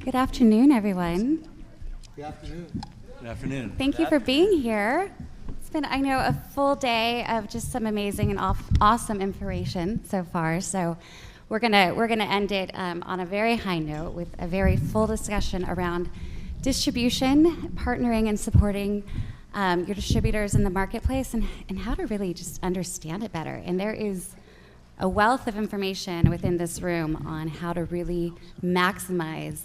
Good afternoon, everyone. Good afternoon. Good afternoon. Thank you for being here. It's been, I know, a full day of just some amazing and awesome information so far. So we're gonna end it on a very high note with a very full discussion around distribution, partnering and supporting your distributors in the marketplace, and how to really just understand it better. And there is a wealth of information within this room on how to really maximize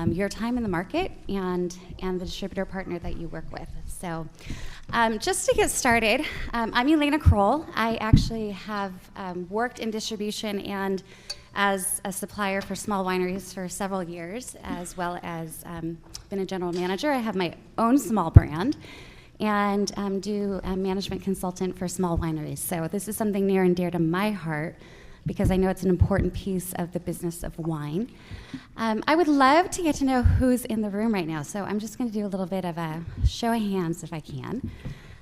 your time in the market and the distributor partner that you work with. So just to get started, I'm Elaina Kroll. I actually have worked in distribution and as a supplier for small wineries for several years, as well as been a general manager. I have my own small brand and do a management consultant for small wineries. So this is something near and dear to my heart because I know it's an important piece of the business of wine. I would love to get to know who's in the room right now. So I'm just going to do a little bit of a show of hands if I can.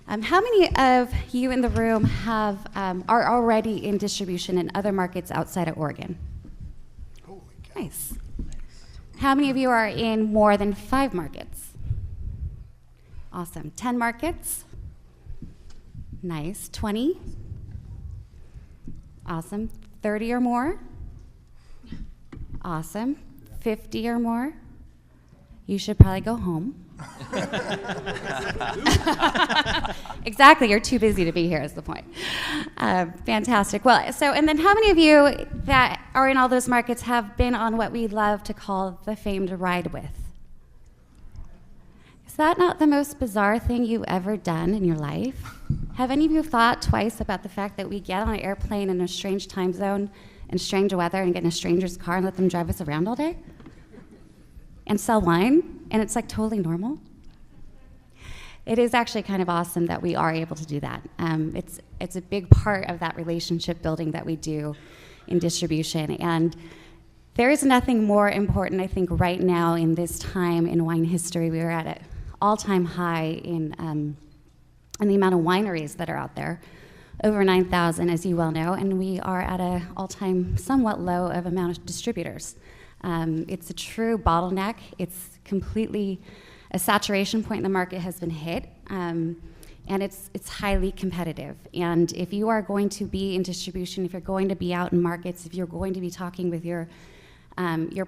How many of you in the room are already in distribution in other markets outside of Oregon? Holy cow. Nice. How many of you are in more than 5 markets? Awesome. 10 markets? Nice. 20? Awesome. 30 or more? Awesome. 50 or more? You should probably go home. Exactly, you're too busy to be here is the point. Fantastic. Well, and then how many of you that are in all those markets have been on what we love to call the famed ride with? Is that not the most bizarre thing you've ever done in your life? Have any of you thought twice about the fact that we get on an airplane in a strange time zone and strange weather and get in a stranger's car and let them drive us around all day? And sell wine, and it's like totally normal? It is actually kind of awesome that we are able to do that. It's a big part of that relationship building that we do in distribution. And there is nothing more important, I think, right now in this time in wine history. We are at an all-time high in the amount of wineries that are out there, over 9,000, as you well know, and we are at an all-time somewhat low of amount of distributors. It's a true bottleneck. It's completely a saturation point in the market has been hit, and it's highly competitive. And if you are going to be in distribution, if you're going to be out in markets, if you're going to be talking with your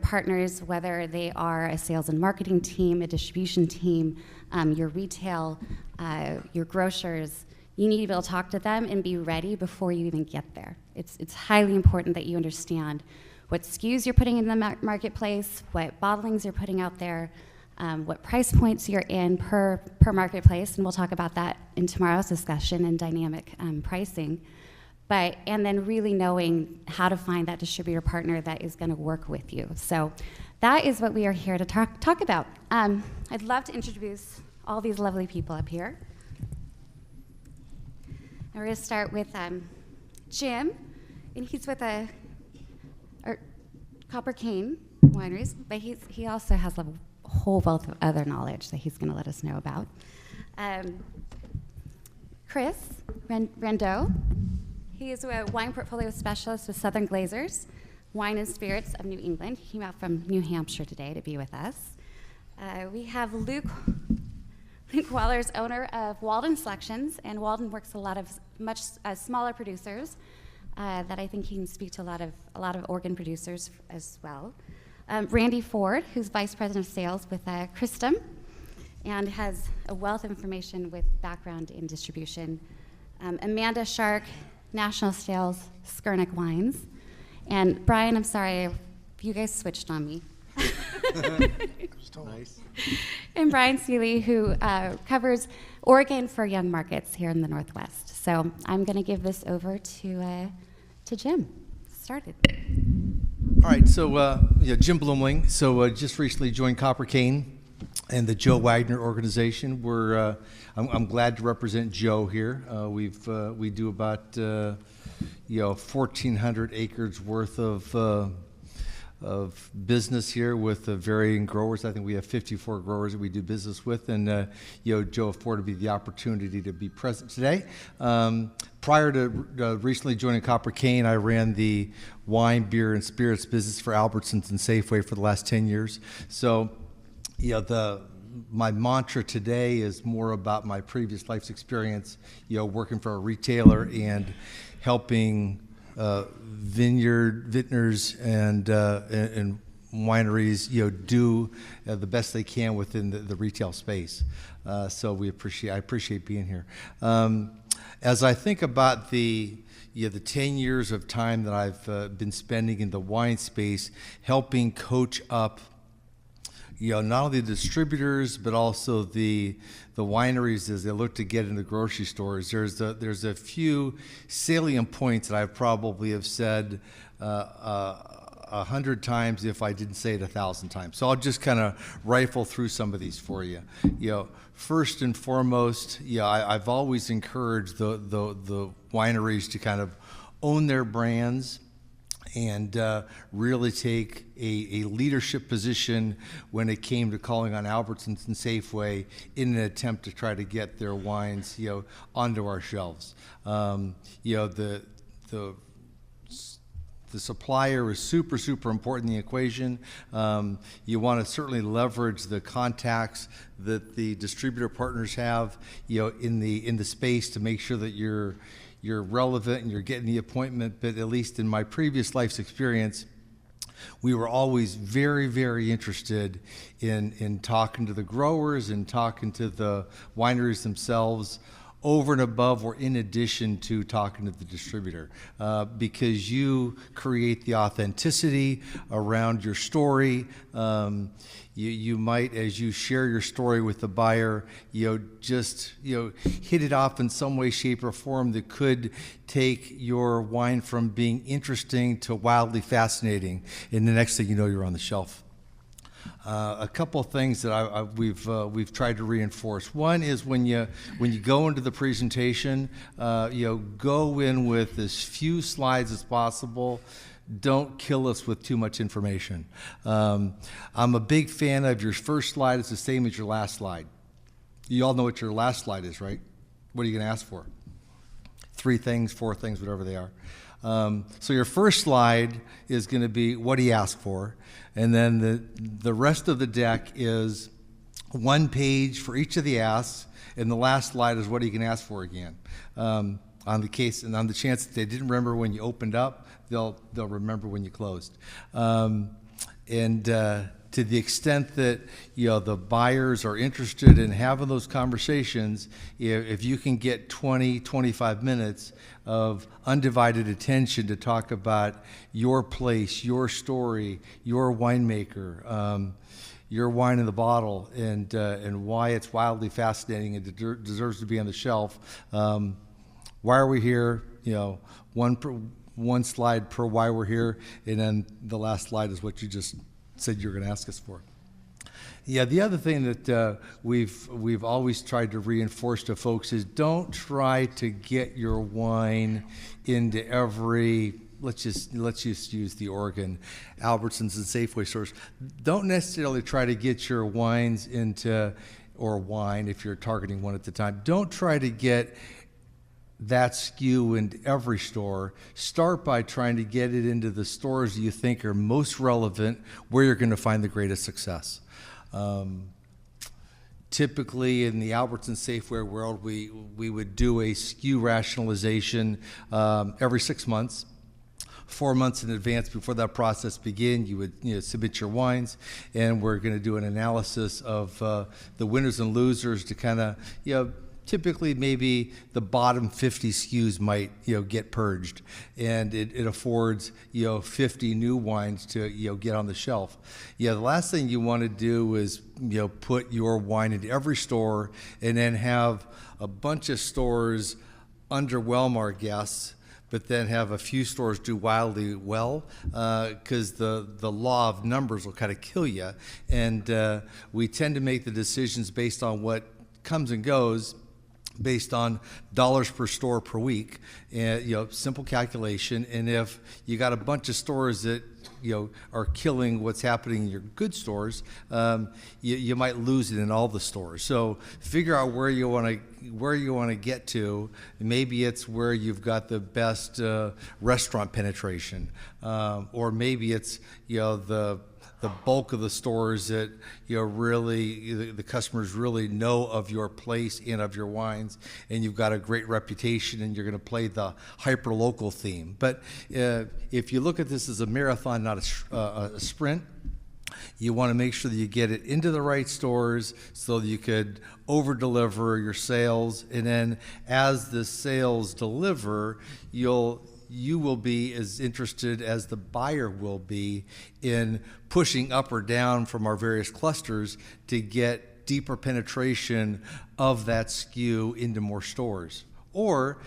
partners, whether they are a sales and marketing team, a distribution team, your retail, your grocers, you need to be able to talk to them and be ready before you even get there. It's highly important that you understand what SKUs you're putting in the marketplace, what bottlings you're putting out there, what price points you're in per marketplace, and we'll talk about that in tomorrow's discussion and dynamic pricing. And then really knowing how to find that distributor partner that is going to work with you. So that is what we are here to talk about. I'd love to introduce all these lovely people up here. And we're going to start with Jim, and he's with Copper Cane Wineries, but he also has a whole wealth of other knowledge that he's going to let us know about. Chris Riendeau. He is a wine portfolio specialist with Southern Glazers, Wine and Spirits of New England. He came out from New Hampshire today to be with us. We have Luke Wallers, owner of Walden Selections, and Walden works with a lot of much smaller producers that I think he can speak to a lot of organ producers as well. Randy Ford, who's vice president of sales with Christum, and has a wealth of information with background in distribution. Amanda Schark, national sales, Skurnik Wines. And Brian, I'm sorry, you guys switched on me. Nice. And Brian Seeley, who covers Oregon for young markets here in the Northwest. So I'm going to give this over to Jim. Started. All right, so Jim Blumling. So just recently joined Copper Cane and the Joe Wagner organization. I'm glad to represent Joe here. We do about 1,400 acres worth of business here with the varying growers. I think we have 54 growers that we do business with, and Joe afforded me the opportunity to be present today. Prior to recently joining Copper Cane, I ran the wine, beer, and spirits business for Albertsons and Safeway for the last 10 years. So, my mantra today is more about my previous life's experience, working for a retailer and helping vintners and wineries, do the best they can within the retail space. So I appreciate being here. As I think about the 10 years of time that I've been spending in the wine space, helping coach up not only the distributors, but also the wineries as they look to get into grocery stores. There's a few salient points that I probably have said 100 times if I didn't say it 1,000 times. So I'll just kind of rifle through some of these for you. First and foremost, I've always encouraged the wineries to kind of own their brands and really take a leadership position when it came to calling on Albertsons and Safeway in an attempt to try to get their wines, onto our shelves. The supplier is super important in the equation. You want to certainly leverage the contacts that the distributor partners have, in the space to make sure that you're relevant and you're getting the appointment. But at least in my previous life's experience, we were always very interested in talking to the growers and talking to the wineries themselves over and above or in addition to talking to the distributor, because you create the authenticity around your story. You might, as you share your story with the buyer, just hit it off in some way, shape, or form that could take your wine from being interesting to wildly fascinating, and the next thing you know, you're on the shelf. A couple of things that we've tried to reinforce. One is when you go into the presentation, go in with as few slides as possible. Don't kill us with too much information. I'm a big fan of your first slide is the same as your last slide. You all know what your last slide is, right? What are you going to ask for? 3 things, 4 things, whatever they are. So your first slide is going to be what do you ask for, and then the rest of the deck is 1 page for each of the asks, and the last slide is what are you going to ask for again. On the case and on the chance that they didn't remember when you opened up, they'll remember when you closed. To the extent that the buyers are interested in having those conversations, if you can get 20-25 minutes of undivided attention to talk about your place, your story, your winemaker, your wine in the bottle, and why it's wildly fascinating and deserves to be on the shelf. Why are we here? One slide per why we're here, and then the last slide is what you just said you were going to ask us for. The other thing that we've always tried to reinforce to folks is don't try to get your wine into every, let's just use the Oregon Albertsons and Safeway stores. Don't necessarily try to get your wines into, or wine if you're targeting one at the time. Don't try to get that SKU into every store. Start by trying to get it into the stores you think are most relevant, where you're going to find the greatest success. Typically in the Albertsons Safeway world, we would do a SKU rationalization every 6 months. 4 months in advance before that process began, you would submit your wines, and we're going to do an analysis of the winners and losers to kind of typically maybe the bottom 50 SKUs might get purged, and it affords 50 new wines to get on the shelf. The last thing you want to do is put your wine into every store and then have a bunch of stores underwhelm our guests, but then have a few stores do wildly well, because the law of numbers will kind of kill you. And we tend to make the decisions based on what comes and goes, based on dollars per store per week, and simple calculation. And if you got a bunch of stores that are killing what's happening in your good stores, you might lose it in all the stores. So figure out where you want to get to. Maybe it's where you've got the best restaurant penetration, or maybe it's the bulk of the stores that really the customers really know of your place and of your wines, and you've got a great reputation, and you're going to play the hyper local theme. But if you look at this as a marathon, not a sprint, you want to make sure that you get it into the right stores so that you could over-deliver your sales, and then as the sales deliver, you will be as interested as the buyer will be in pushing up or down from our various clusters to get deeper penetration of that SKU into more stores. Or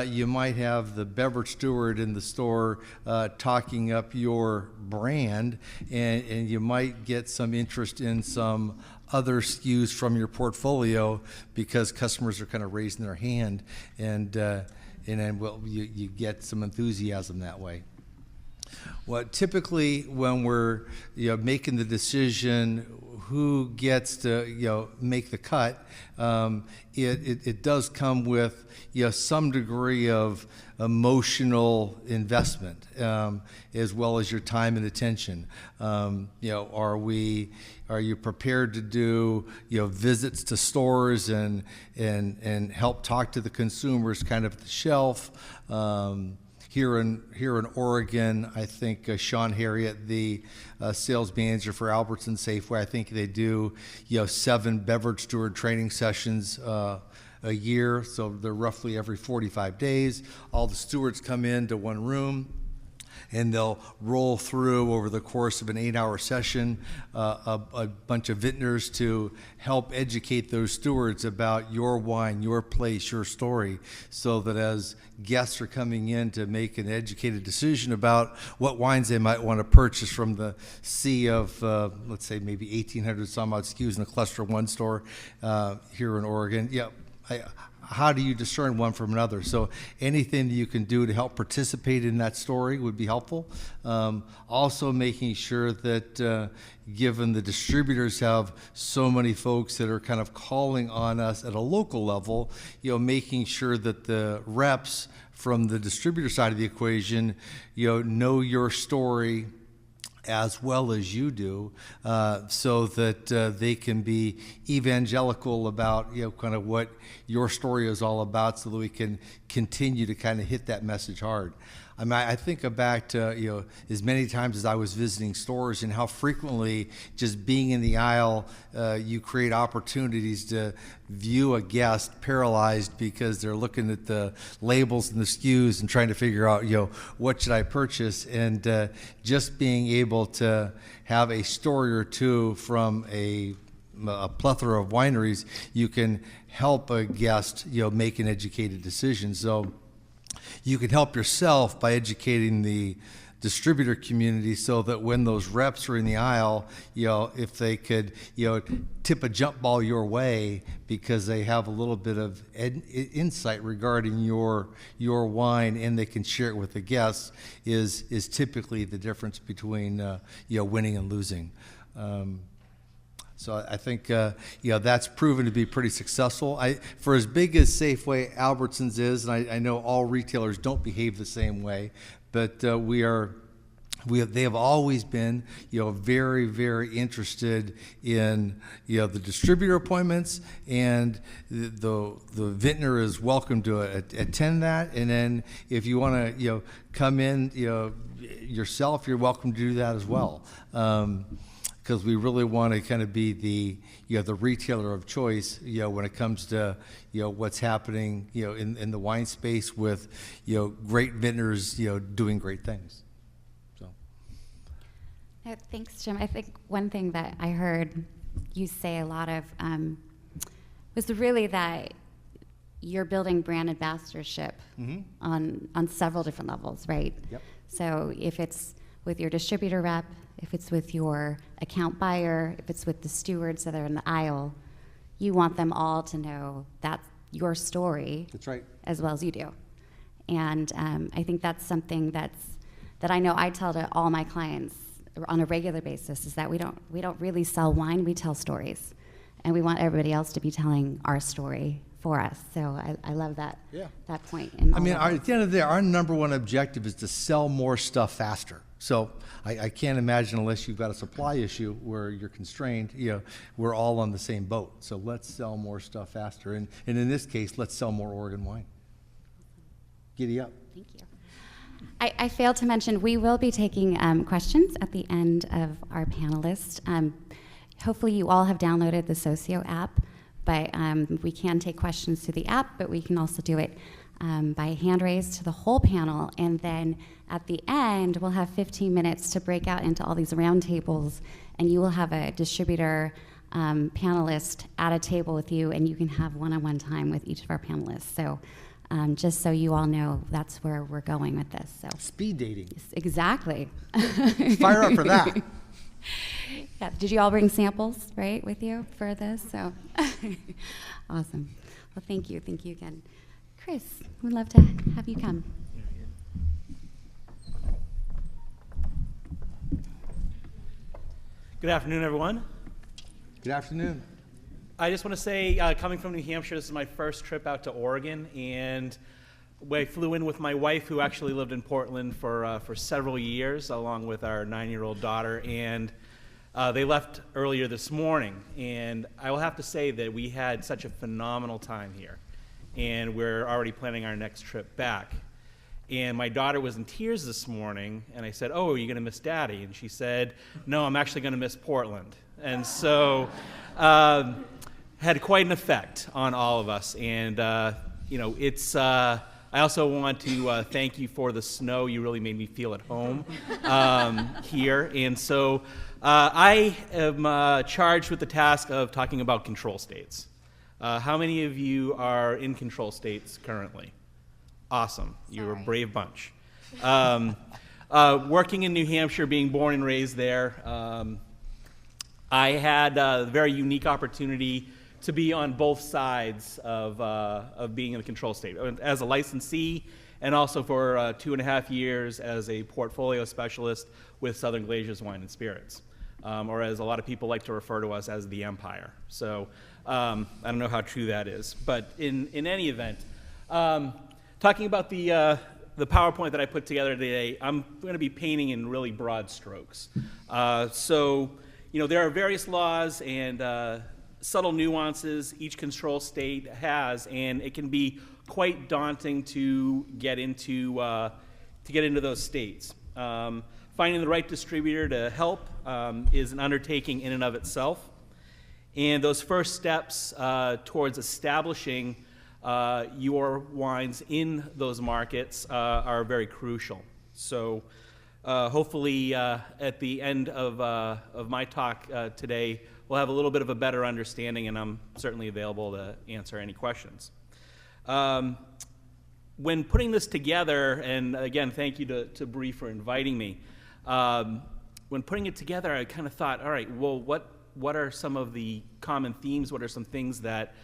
you might have the beverage steward in the store talking up your brand, and you might get some interest in some other SKUs from your portfolio because customers are kind of raising their hand, and then you get some enthusiasm that way. Well, typically when we're making the decision who gets to make the cut, it does come with some degree of emotional investment, as well as your time and attention. Are you prepared to do visits to stores and help talk to the consumers kind of at the shelf? Here in Oregon, I think Sean Harriet, the sales manager for Albertson Safeway, I think they do 7 beverage steward training sessions a year, so they're roughly every 45 days. All the stewards come into one room, and they'll roll through over the course of an 8-hour session a bunch of vintners to help educate those stewards about your wine, your place, your story, so that as guests are coming in to make an educated decision about what wines they might want to purchase from the sea of, let's say, maybe 1,800 some odd SKUs in a cluster one store here in Oregon. How do you discern one from another? So anything that you can do to help participate in that story would be helpful. Also making sure that given the distributors have so many folks that are kind of calling on us at a local level, making sure that the reps from the distributor side of the equation, know your story as well as you do, so that they can be evangelical about kind of what your story is all about, so that we can continue to kind of hit that message hard. I mean, I think back to as many times as I was visiting stores and how frequently just being in the aisle, you create opportunities to view a guest paralyzed because they're looking at the labels and the SKUs and trying to figure out what should I purchase, and just being able to have a story or two from a plethora of wineries, you can help a guest make an educated decision. So you can help yourself by educating the distributor community, so that when those reps are in the aisle, if they could, tip a jump ball your way because they have a little bit of insight regarding your wine, and they can share it with the guests, is typically the difference between winning and losing. So I think that's proven to be pretty successful. For as big as Safeway Albertsons is, and I know all retailers don't behave the same way, but they have always been very, very interested in the distributor appointments, and the vintner is welcome to attend that. And then if you want to come in yourself, you're welcome to do that as well. Because we really want to kind of be the retailer of choice when it comes to what's happening in the wine space with great vintners doing great things. So. Thanks, Jim. I think one thing that I heard you say a lot of was really that you're building brand ambassadorship on several different levels, right? Yep. So if it's with your distributor rep, if it's with your account buyer, if it's with the stewards that are in the aisle, you want them all to know that's your story. That's right. As well as you do. And I think that's something that's that I know I tell to all my clients on a regular basis is that we don't really sell wine, we tell stories. And we want everybody else to be telling our story for us. So I love that point. I mean, at the end of the day, our number one objective is to sell more stuff faster. So I can't imagine, unless you've got a supply issue where you're constrained, we're all on the same boat. So let's sell more stuff faster. And in this case, let's sell more Oregon wine. Giddy up. Thank you. I failed to mention, we will be taking questions at the end of our panelists. Hopefully you all have downloaded the Socio app, but we can take questions through the app, but we can also do it by hand raise to the whole panel. And then at the end, we'll have 15 minutes to break out into all these roundtables, and you will have a distributor panelist at a table with you, and you can have one-on-one time with each of our panelists. So just so you all know, that's where we're going with this. So speed dating. Exactly. Fire up for that. Yeah. Did you all bring samples, right, with you for this? So awesome. Well, thank you. Thank you again. Chris, we'd love to have you come. Good afternoon, everyone. Good afternoon. I just want to say, coming from New Hampshire, this is my first trip out to Oregon, and I flew in with my wife, who actually lived in Portland for several years, along with our 9-year-old daughter, and they left earlier this morning. And I will have to say that we had such a phenomenal time here, and we're already planning our next trip back. And my daughter was in tears this morning, and I said, "Oh, are you going to miss Daddy?" And she said, "No, I'm actually going to miss Portland." And so had quite an effect on all of us. And it's I also want to thank you for the snow. You really made me feel at home here. And so I am charged with the task of talking about control states. How many of you are in control states currently? Awesome. You're a brave bunch. Working in New Hampshire, being born and raised there, I had a very unique opportunity to be on both sides of being in the control state, as a licensee and also for 2.5 years as a portfolio specialist with Southern Glazers Wine and Spirits, or as a lot of people like to refer to us as the Empire. So I don't know how true that is, but in any event, talking about the PowerPoint that I put together today, I'm going to be painting in really broad strokes. So there are various laws and subtle nuances each control state has, and it can be quite daunting to get into those states. Finding the right distributor to help is an undertaking in and of itself, and those first steps towards establishing your wines in those markets are very crucial. So hopefully at the end of my talk today, we'll have a little bit of a better understanding, and I'm certainly available to answer any questions. When putting this together, and again, thank you to Bree for inviting me, when putting it together, I kind of thought, all right, well, what are some of the common themes? What are some things that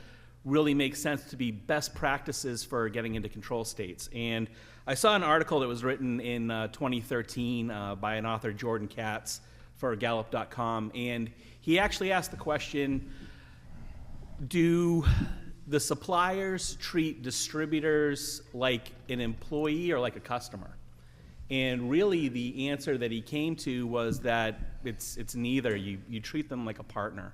really make sense to be best practices for getting into control states? And I saw an article that was written in 2013 by an author, Jordan Katz, for Gallup.com, and he actually asked the question, do the suppliers treat distributors like an employee or like a customer? And really the answer that he came to was that it's neither. You treat them like a partner.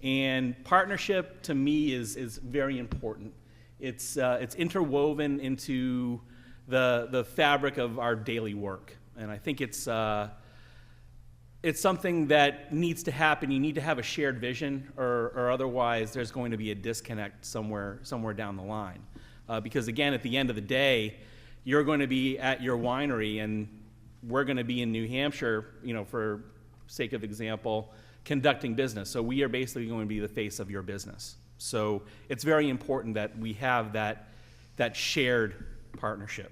And partnership, to me, is very important. It's interwoven into the fabric of our daily work. And I think it's something that needs to happen. You need to have a shared vision, or otherwise there's going to be a disconnect somewhere down the line. Because again, at the end of the day, you're going to be at your winery, and we're going to be in New Hampshire, for sake of example, conducting business. So we are basically going to be the face of your business. So it's very important that we have that shared partnership.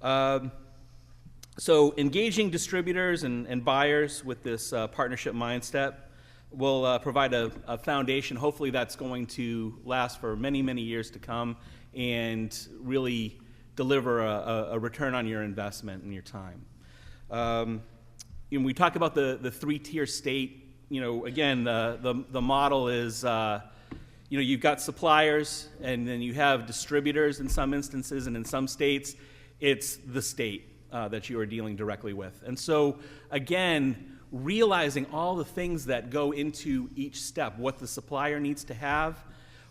So engaging distributors and buyers with this partnership mindset will provide a foundation. Hopefully that's going to last for many, many years to come and really deliver a return on your investment and your time. When we talk about the three-tier state, again, the model is, you've got suppliers, and then you have distributors in some instances, and in some states, it's the state that you are dealing directly with. And so, again, realizing all the things that go into each step, what the supplier needs to have,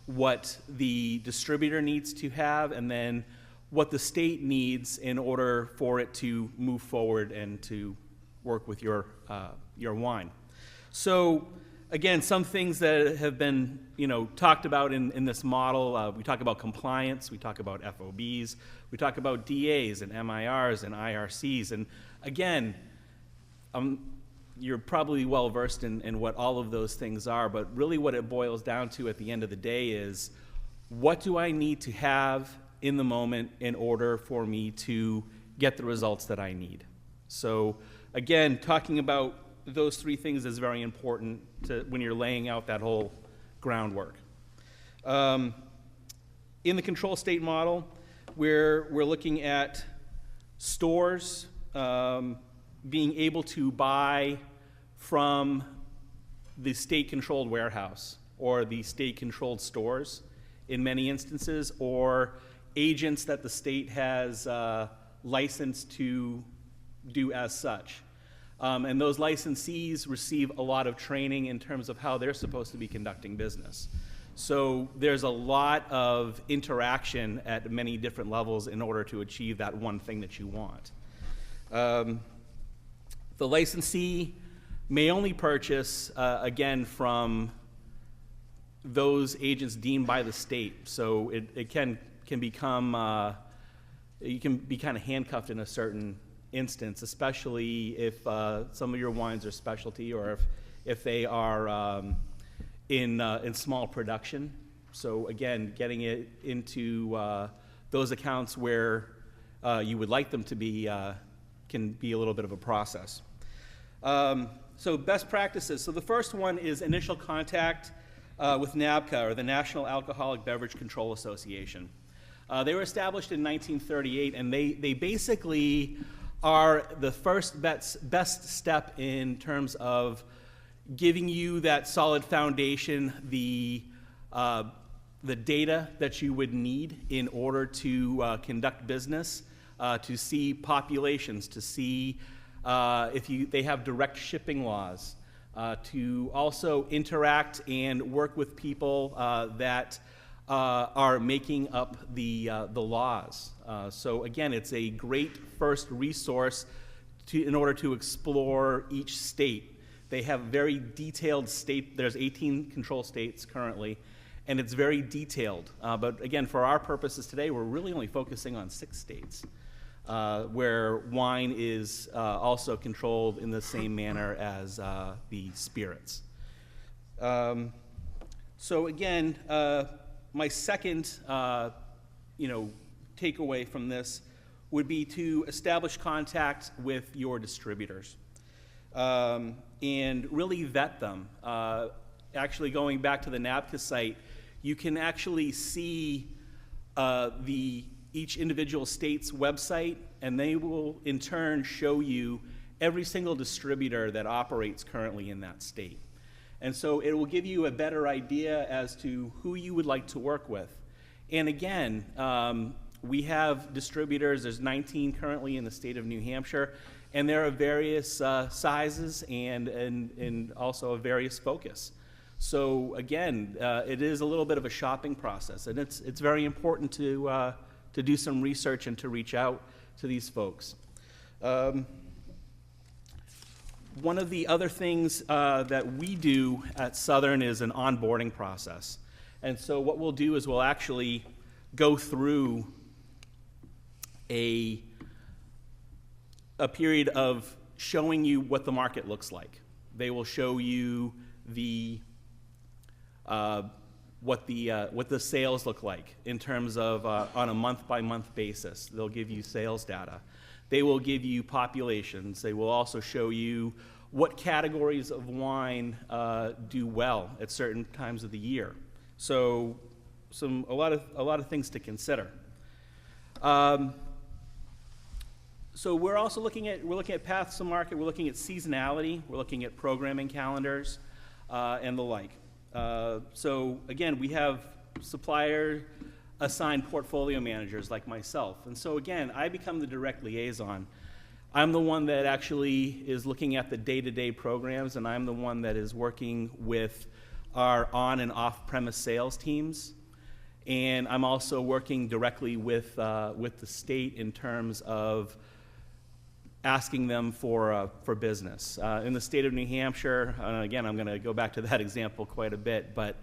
what the distributor needs to have, and then what the state needs in order for it to move forward and to work with your wine. So, again, some things that have been, talked about in this model, we talk about compliance, we talk about FOBs, we talk about DAs and MIRs and IRCs, and again, you're probably well versed in what all of those things are, but really what it boils down to at the end of the day is, what do I need to have in the moment in order for me to get the results that I need? So again, talking about those three things is very important when you're laying out that whole groundwork. In the control state model, we're looking at stores being able to buy from the state-controlled warehouse or the state-controlled stores in many instances, or agents that the state has licensed to do as such. And those licensees receive a lot of training in terms of how they're supposed to be conducting business. So there's a lot of interaction at many different levels in order to achieve that one thing that you want. The licensee may only purchase, again, from those agents deemed by the state. So it can become, you can be kind of handcuffed in a certain instance, especially if some of your wines are specialty, or if they are in small production. So again, getting it into those accounts where you would like them to be can be a little bit of a process. So best practices. So the first one is initial contact with NABCA, or the National Alcoholic Beverage Control Association. They were established in 1938, and they basically are the first best step in terms of giving you that solid foundation, the data that you would need in order to conduct business, to see populations, to see if they have direct shipping laws, to also interact and work with people that are making up the laws. So again, it's a great first resource in order to explore each state. They have very detailed state, there's 18 control states currently, and it's very detailed. But again, for our purposes today, we're really only focusing on 6 states where wine is also controlled in the same manner as the spirits. So again, my second, takeaway from this would be to establish contact with your distributors and really vet them. Actually, going back to the NABCA site, you can actually see each individual state's website, and they will in turn show you every single distributor that operates currently in that state. And so it will give you a better idea as to who you would like to work with. And again, we have distributors, there's 19 currently in the state of New Hampshire, and there are various sizes and also a various focus. So again, it is a little bit of a shopping process, and it's very important to do some research and to reach out to these folks. One of the other things that we do at Southern is an onboarding process. And so what we'll do is we'll actually go through a period of showing you what the market looks like. They will show you what the sales look like in terms of on a month-by-month basis. They'll give you sales data. They will give you populations. They will also show you what categories of wine do well at certain times of the year. So a lot of things to consider. So we're also looking at paths to market. We're looking at seasonality. We're looking at programming calendars and the like. So again, we have supplier assigned portfolio managers like myself. And so again, I become the direct liaison. I'm the one that actually is looking at the day-to-day programs, and I'm the one that is working with our on and off-premise sales teams. And I'm also working directly with the state in terms of asking them for business. In the state of New Hampshire, again, I'm going to go back to that example quite a bit, but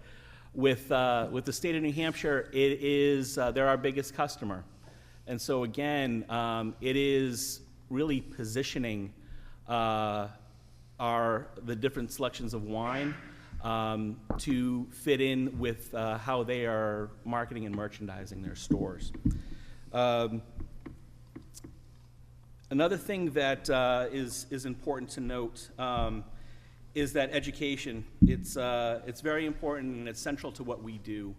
with the state of New Hampshire, it is they're our biggest customer. And so again, it is really positioning the different selections of wine to fit in with how they are marketing and merchandising their stores. Another thing that is important to note is that education. It's very important and it's central to what we do.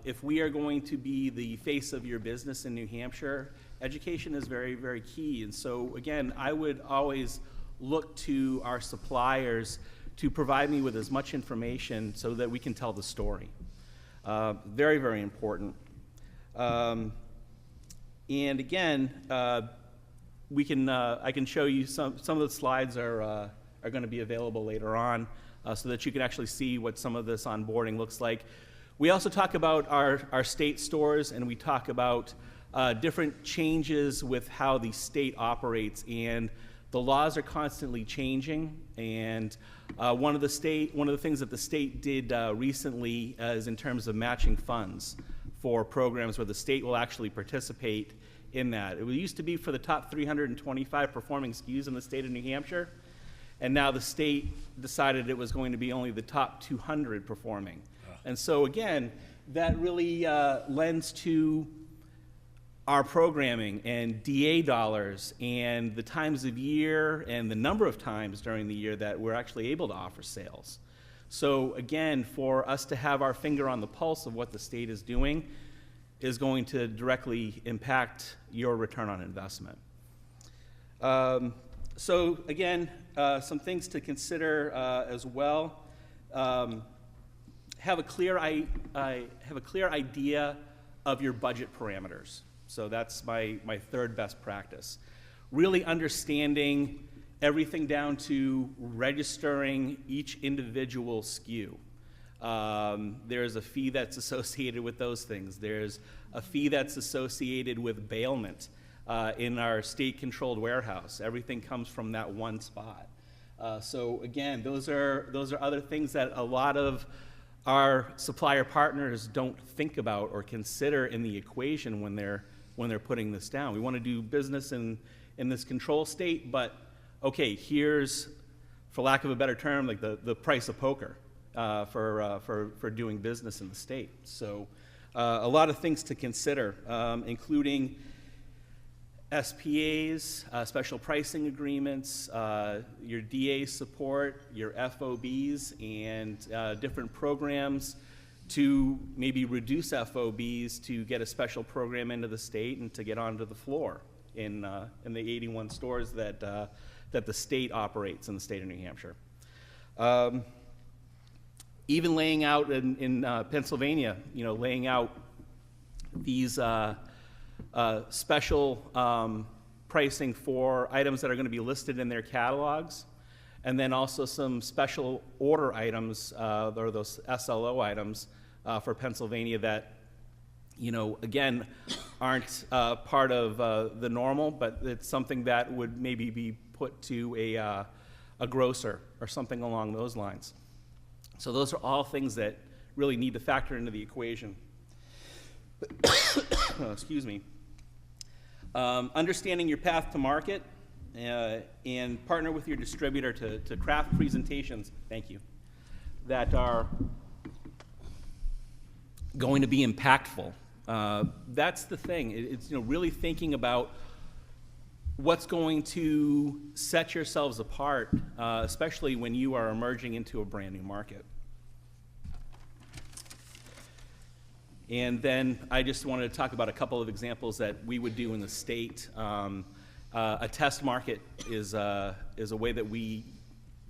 If we are going to be the face of your business in New Hampshire, education is very, very key. And so again, I would always look to our suppliers to provide me with as much information so that we can tell the story. Very, very important. And again, I can show you some of the slides are going to be available later on so that you can actually see what some of this onboarding looks like. We also talk about our state stores, and we talk about different changes with how the state operates, and the laws are constantly changing. And one of the things that the state did recently is in terms of matching funds for programs where the state will actually participate in that. It used to be for the top 325 performing SKUs in the state of New Hampshire, and now the state decided it was going to be only the top 200 performing. And so again, that really lends to our programming and DA dollars and the times of year and the number of times during the year that we're actually able to offer sales. So again, for us to have our finger on the pulse of what the state is doing is going to directly impact your return on investment. So again, some things to consider as well. Have a clear idea of your budget parameters. So that's my third best practice. Really understanding everything down to registering each individual SKU. There's a fee that's associated with those things. There's a fee that's associated with bailment in our state-controlled warehouse. Everything comes from that one spot. So again, those are other things that a lot of our supplier partners don't think about or consider in the equation when they're putting this down. We want to do business in this control state, but okay, here's, for lack of a better term, like the price of poker for doing business in the state. So a lot of things to consider, including SPAs, special pricing agreements, your DA support, your FOBs, and different programs to maybe reduce FOBs to get a special program into the state and to get onto the floor in the 81 stores that the state operates in the state of New Hampshire. Even laying out in Pennsylvania, laying out these special pricing for items that are going to be listed in their catalogs, and then also some special order items, or those SLO items for Pennsylvania that, again, aren't part of the normal, but it's something that would maybe be put to a grocer or something along those lines. So those are all things that really need to factor into the equation. Excuse me. Understanding your path to market and partner with your distributor to craft presentations, thank you, that are going to be impactful. That's the thing. It's really thinking about what's going to set yourselves apart, especially when you are emerging into a brand new market. And then I just wanted to talk about a couple of examples that we would do in the state A test market is a way that we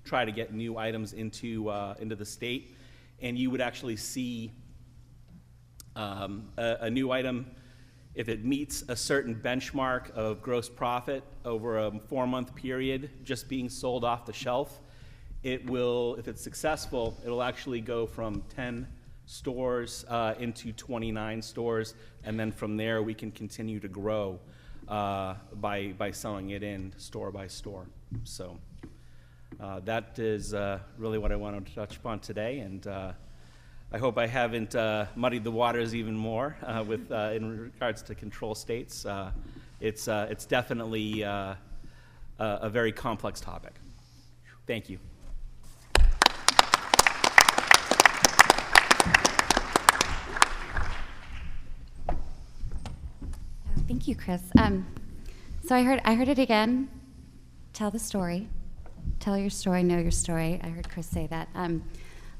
try to get new items into the state, and you would actually see a new item, if it meets a certain benchmark of gross profit over a 4-month period, just being sold off the shelf, it will, if it's successful, it'll actually go from 10 stores into 29 stores, and then from there we can continue to grow by selling it in store by store. So that is really what I wanted to touch upon today, and I hope I haven't muddied the waters even more with in regards to control states. It's definitely a very complex topic. Thank you. Thank you, Chris. So I heard it again. Tell the story. Tell your story, know your story. I heard Chris say that.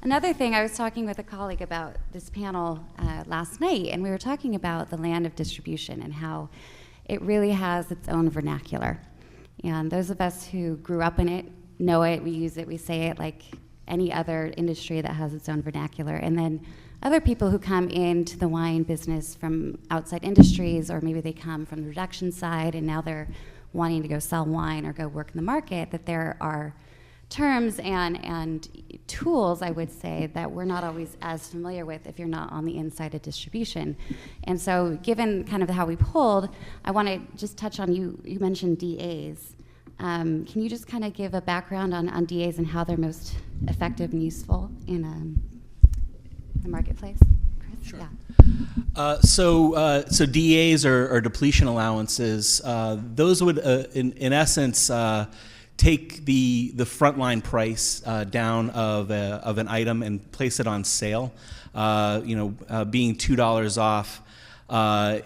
Another thing, I was talking with a colleague about this panel last night, and we were talking about the land of distribution and how it really has its own vernacular. And those of us who grew up in it know it, we use it, we say it like any other industry that has its own vernacular. And then other people who come into the wine business from outside industries, or maybe they come from the production side and now they're wanting to go sell wine or go work in the market, that there are terms and tools, I would say, that we're not always as familiar with if you're not on the inside of distribution. And so given kind of how we pulled, I want to just touch on, you mentioned DAs. Can you just kind of give a background on DAs and how they're most effective and useful in the marketplace? Chris? Sure. Yeah. So DAs or depletion allowances, those would, in essence, take the frontline price down of an item and place it on sale. Being $2 off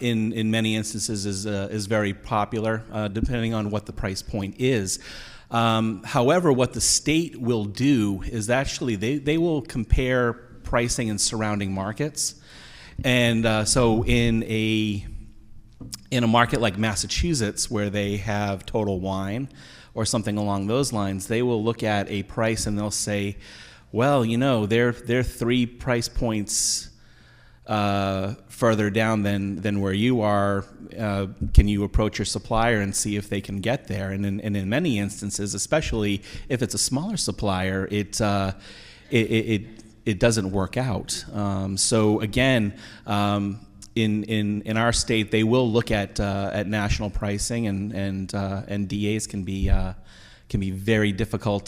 in many instances is very popular, depending on what the price point is. However, what the state will do is actually they will compare pricing in surrounding markets, and so in a market like Massachusetts, where they have Total Wine or something along those lines, they will look at a price and they'll say, well, they're 3 price points further down than where you are. Can you approach your supplier and see if they can get there? And in many instances, especially if it's a smaller supplier, it doesn't work out. So again, in our state, they will look at national pricing, and DAs can be very difficult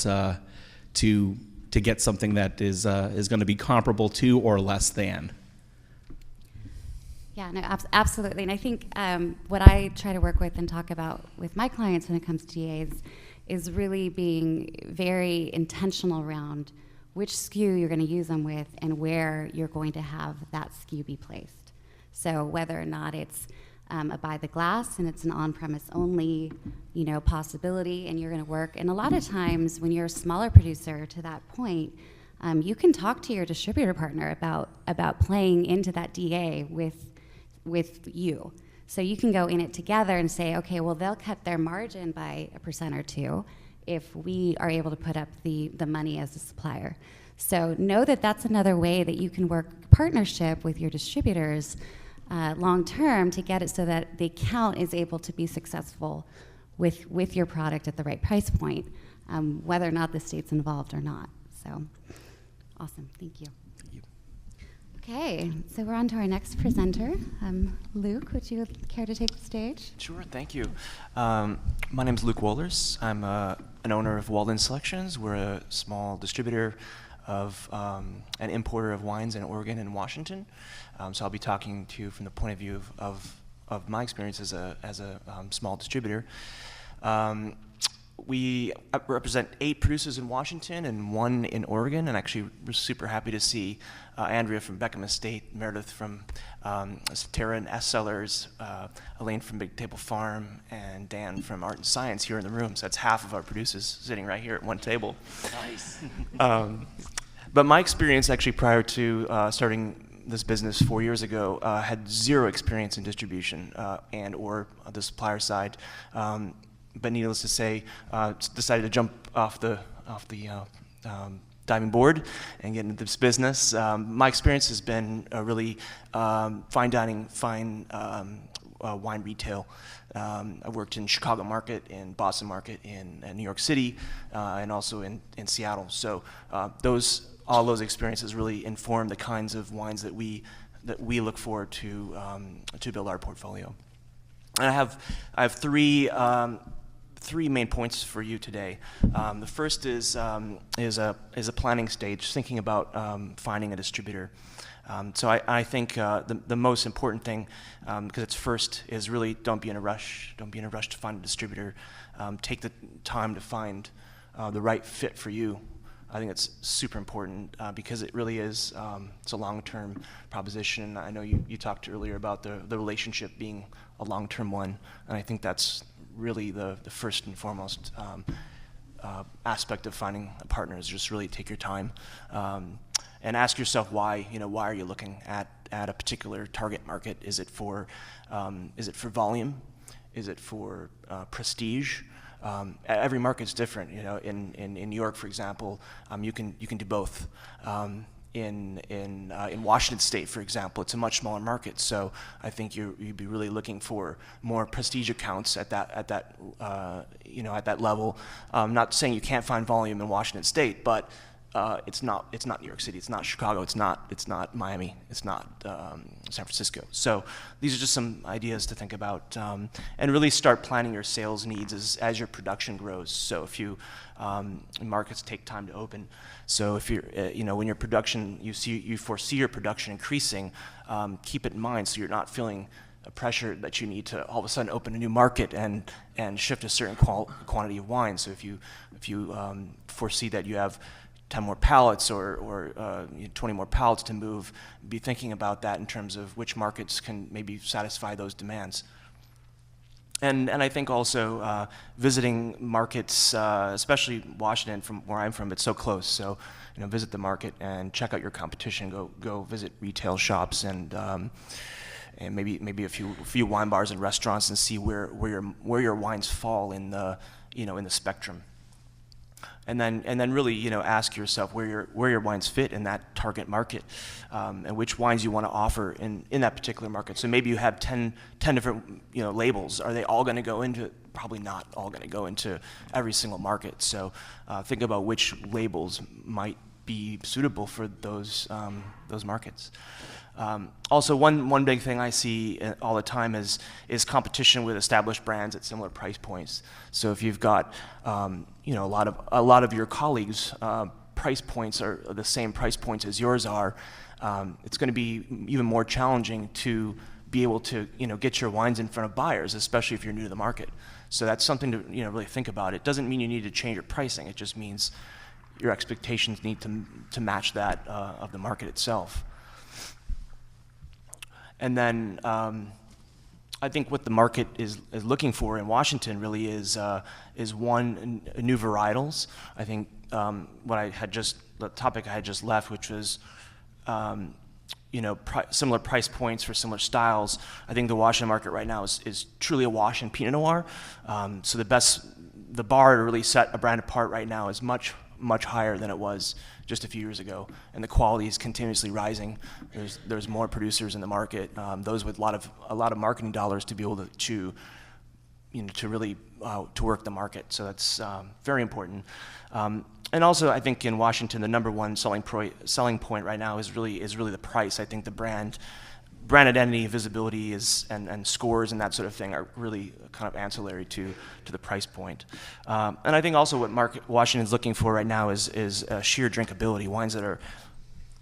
to get something that is going to be comparable to or less than. Yeah, no, absolutely. And I think what I try to work with and talk about with my clients when it comes to DAs is really being very intentional around which SKU you're going to use them with and where you're going to have that SKU be placed. So whether or not it's a by the glass and it's an on-premise only, possibility, and you're going to work. And a lot of times when you're a smaller producer, to that point, you can talk to your distributor partner about playing into that DA with you. So you can go in it together and say, okay, well, they'll cut their margin by 1% or 2% if we are able to put up the money as a supplier. So know that that's another way that you can work partnership with your distributors long term to get it so that the account is able to be successful with your product at the right price point, whether or not the state's involved or not. So awesome, thank you. Okay, so we're on to our next presenter. Luke, would you care to take the stage? Sure, thank you. My name is Luke Wohlers. I'm an owner of Walden Selections. We're a small distributor of an importer of wines in Oregon and Washington. So I'll be talking to you from the point of view of my experience as a small distributor. We represent 8 producers in Washington and 1 in Oregon, and actually we're super happy to see Andrea from Beckham Estate, Meredith from Terra and S Cellars, Elaine from Big Table Farm, and Dan from Art and Science here in the room. So that's half of our producers sitting right here at one table. Nice. But my experience actually prior to starting this business 4 years ago had 0 experience in distribution and or the supplier side. but needless to say, decided to jump off the diving board and get into this business. My experience has been really fine dining, fine wine retail. I worked in Chicago market, in Boston market, in New York City, and also in Seattle. So all those experiences really inform the kinds of wines that we look for to build our portfolio. And I have three main points for you today. The first is a planning stage, thinking about finding a distributor. So I think the most important thing, because it's first, is really don't be in a rush. Don't be in a rush to find a distributor. Take the time to find the right fit for you. I think it's super important because it really is, it's a long-term proposition. I know you talked earlier about the relationship being a long-term one, and I think that's really the first and foremost aspect of finding a partner, is just really take your time and ask yourself why. Why are you looking at a particular target market? Is it for volume? Is it for prestige? Every market's different. In New York, for example, you can do both. In Washington State, for example, it's a much smaller market, so I think you'd be really looking for more prestige accounts at that level. Not saying you can't find volume in Washington State, but it's not New York City, it's not Chicago, it's not Miami, it's not San Francisco. So these are just some ideas to think about, and really start planning your sales needs as your production grows. So if markets take time to open. So if you're, when your production, you foresee your production increasing, keep it in mind so you're not feeling a pressure that you need to all of a sudden open a new market and shift a certain quantity of wine. So if you foresee that you have 10 more pallets or 20 more pallets to move, be thinking about that in terms of which markets can maybe satisfy those demands. And I think also visiting markets, especially Washington, from where I'm from, it's so close. So visit the market and check out your competition. Go visit retail shops and maybe a few wine bars and restaurants and see where your wines fall in the spectrum. And then really ask yourself where your wines fit in that target market, and which wines you want to offer in that particular market. So maybe you have 10 different labels. Are they all going to go into? Probably not all going to go into every single market. So think about which labels might be suitable for those markets. Also, one big thing I see all the time is competition with established brands at similar price points. So if you've got a lot of your colleagues' price points are the same price points as yours are, it's going to be even more challenging to be able to get your wines in front of buyers, especially if you're new to the market. So that's something to really think about. It doesn't mean you need to change your pricing. It just means your expectations need to match that of the market itself. And then I think what the market is looking for in Washington really is new varietals. I think the topic I had just left, which was similar price points for similar styles. I think the Washington market right now is truly awash in Pinot Noir. So the bar to really set a brand apart right now is much higher than it was just a few years ago, and the quality is continuously rising. There's more producers in the market, those with a lot of marketing dollars to be able to really to work the market. So that's very important. And also, I think in Washington, the number one selling point right now is really the price. I think the brand identity, visibility and scores and that sort of thing are really kind of ancillary to the price point. And I think also what Washington's looking for right now is sheer drinkability, wines that are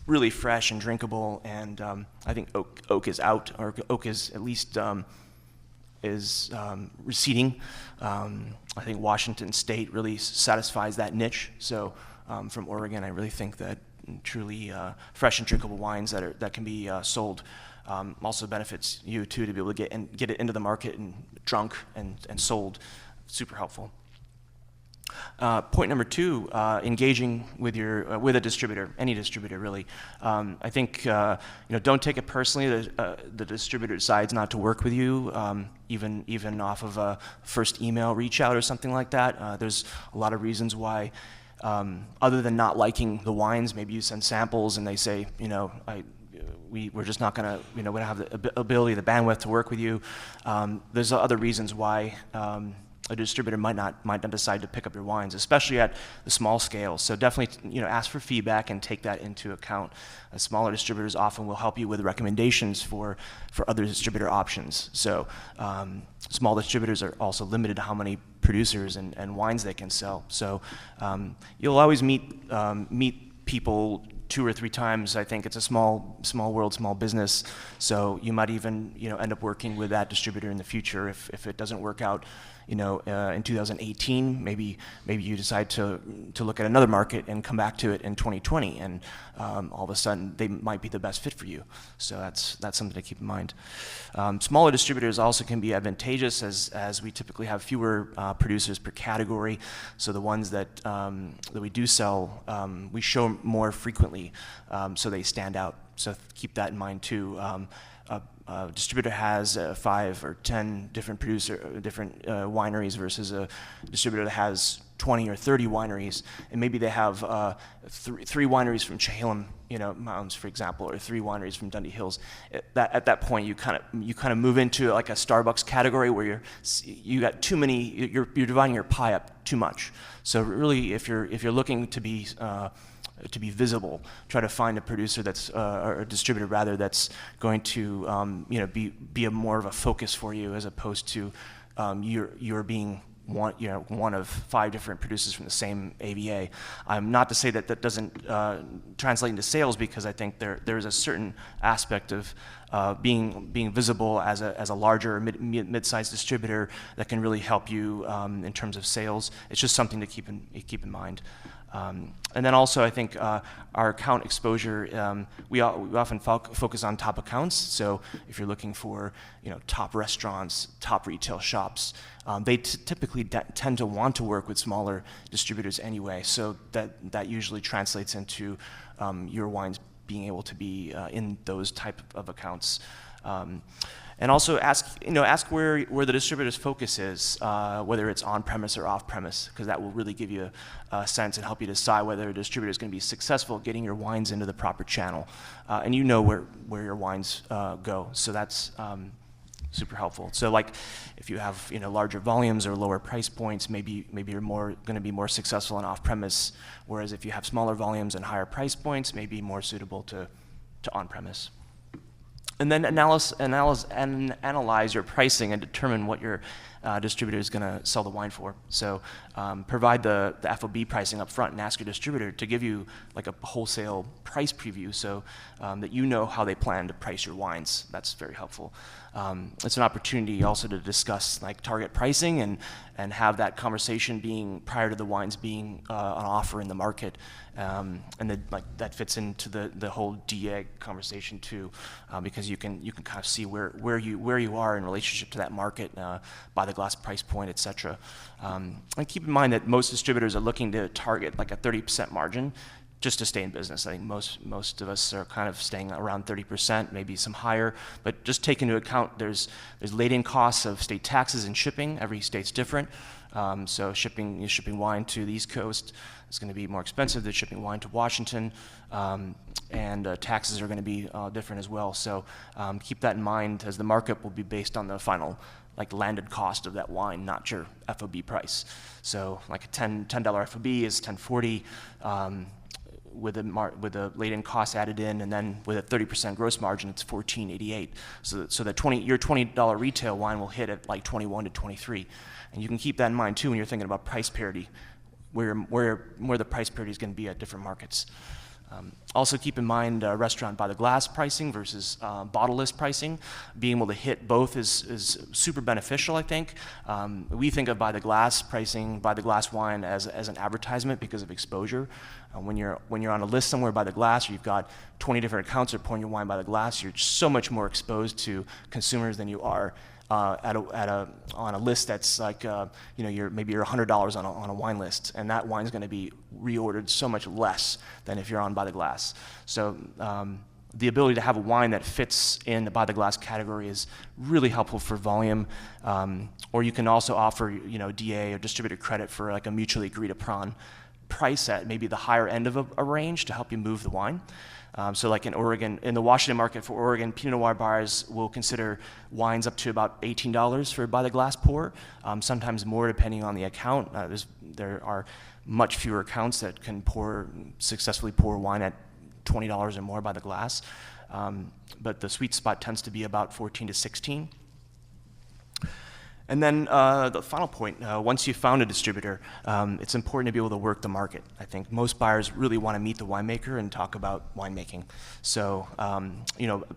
really fresh and drinkable. And I think oak is out, or oak is at least receding. I think Washington State really satisfies that niche. So from Oregon, I really think that truly fresh and drinkable wines that can be sold also benefits you too, to be able to get it into the market and drunk and sold. Super helpful. Point number 2, engaging with your with a distributor, any distributor really. I think don't take it personally that the distributor decides not to work with you, even off of a first email reach out or something like that. There's a lot of reasons why. Other than not liking the wines, maybe you send samples and they say, we're just not going to, we don't have the ability, the bandwidth to work with you. There's other reasons why a distributor might not decide to pick up your wines, especially at the small scale. So definitely, ask for feedback and take that into account. Smaller distributors often will help you with recommendations for other distributor options. So small distributors are also limited to how many producers and wines they can sell. So you'll always meet people 2 or 3 times. I think it's a small world, small business. So you might even end up working with that distributor in the future if it doesn't work out. In 2018, maybe you decide to look at another market and come back to it in 2020, and all of a sudden they might be the best fit for you. So that's something to keep in mind. Smaller distributors also can be advantageous as we typically have fewer producers per category. So the ones that we do sell, we show more frequently, so they stand out. So keep that in mind too. A distributor has 5 or 10 different wineries versus a distributor that has 20 or 30 wineries, and maybe they have 3 wineries from Chehalem, Mountains, for example, or 3 wineries from Dundee Hills. At that point, you kind of move into like a Starbucks category where you got too many. You're dividing your pie up too much. So really, if you're looking to be visible, try to find a producer or a distributor rather, that's going to be a more of a focus for you, as opposed to you're being one of 5 different producers from the same AVA. Not to say that doesn't translate into sales, because I think there is a certain aspect of being visible as a larger mid-sized distributor that can really help you in terms of sales. It's just something to keep in mind. And then also, I think our account exposure, we often focus on top accounts. So if you're looking for top restaurants, top retail shops, they typically tend to want to work with smaller distributors anyway. So that usually translates into your wines being able to be in those type of accounts. And also ask where the distributor's focus is, whether it's on-premise or off-premise, because that will really give you a sense and help you decide whether a distributor is going to be successful getting your wines into the proper channel. And where your wines go, so that's super helpful. So like if you have larger volumes or lower price points, maybe you're going to be more successful in off-premise, whereas if you have smaller volumes and higher price points, maybe more suitable to on-premise. And then analyze your pricing and determine what your distributor is going to sell the wine for. So provide the FOB pricing up front and ask your distributor to give you like a wholesale price preview, so that you know how they plan to price your wines. That's very helpful. It's an opportunity also to discuss like target pricing and have that conversation being prior to the wines being on offer in the market. And then that fits into the whole DA conversation too, because you can kind of see where you are in relationship to that market by the glass price point, etc. And keep in mind that most distributors are looking to target like a 30% margin just to stay in business. I think most of us are kind of staying around 30%, maybe some higher, but just take into account there's laid-in costs of state taxes and shipping. Every state's different. So shipping wine to the East Coast is going to be more expensive than shipping wine to Washington, and taxes are going to be different as well. So keep that in mind, as the markup will be based on the final landed cost of that wine, not your FOB price. So like a $10 FOB is $10.40 with a laid-in cost added in, and then with a 30% gross margin, it's $14.88. So your $20 retail wine will hit at like 21 to 23. And you can keep that in mind too when you're thinking about price parity, where the price parity is going to be at different markets. Also keep in mind restaurant by the glass pricing versus bottle-less pricing. Being able to hit both is super beneficial, I think. We think of by the glass pricing, by the glass wine as an advertisement because of exposure. When you're on a list somewhere by the glass, or you've got 20 different accounts that are pouring your wine by the glass, you're so much more exposed to consumers than you are on a list that's like maybe you're $100 on a wine list, and that wine's going to be reordered so much less than if you're on by the glass. So the ability to have a wine that fits in the by the glass category is really helpful for volume. Or you can also offer DA or distributor credit for like a mutually agreed upon price at maybe the higher end of a range to help you move the wine. So like in Oregon, in the Washington market for Oregon, Pinot Noir buyers will consider wines up to about $18 for by the glass pour, sometimes more depending on the account. There are much fewer accounts that can successfully pour wine at $20 or more by the glass, but the sweet spot tends to be about 14 to 16. And then the final point, once you've found a distributor, it's important to be able to work the market. I think most buyers really want to meet the winemaker and talk about winemaking. So,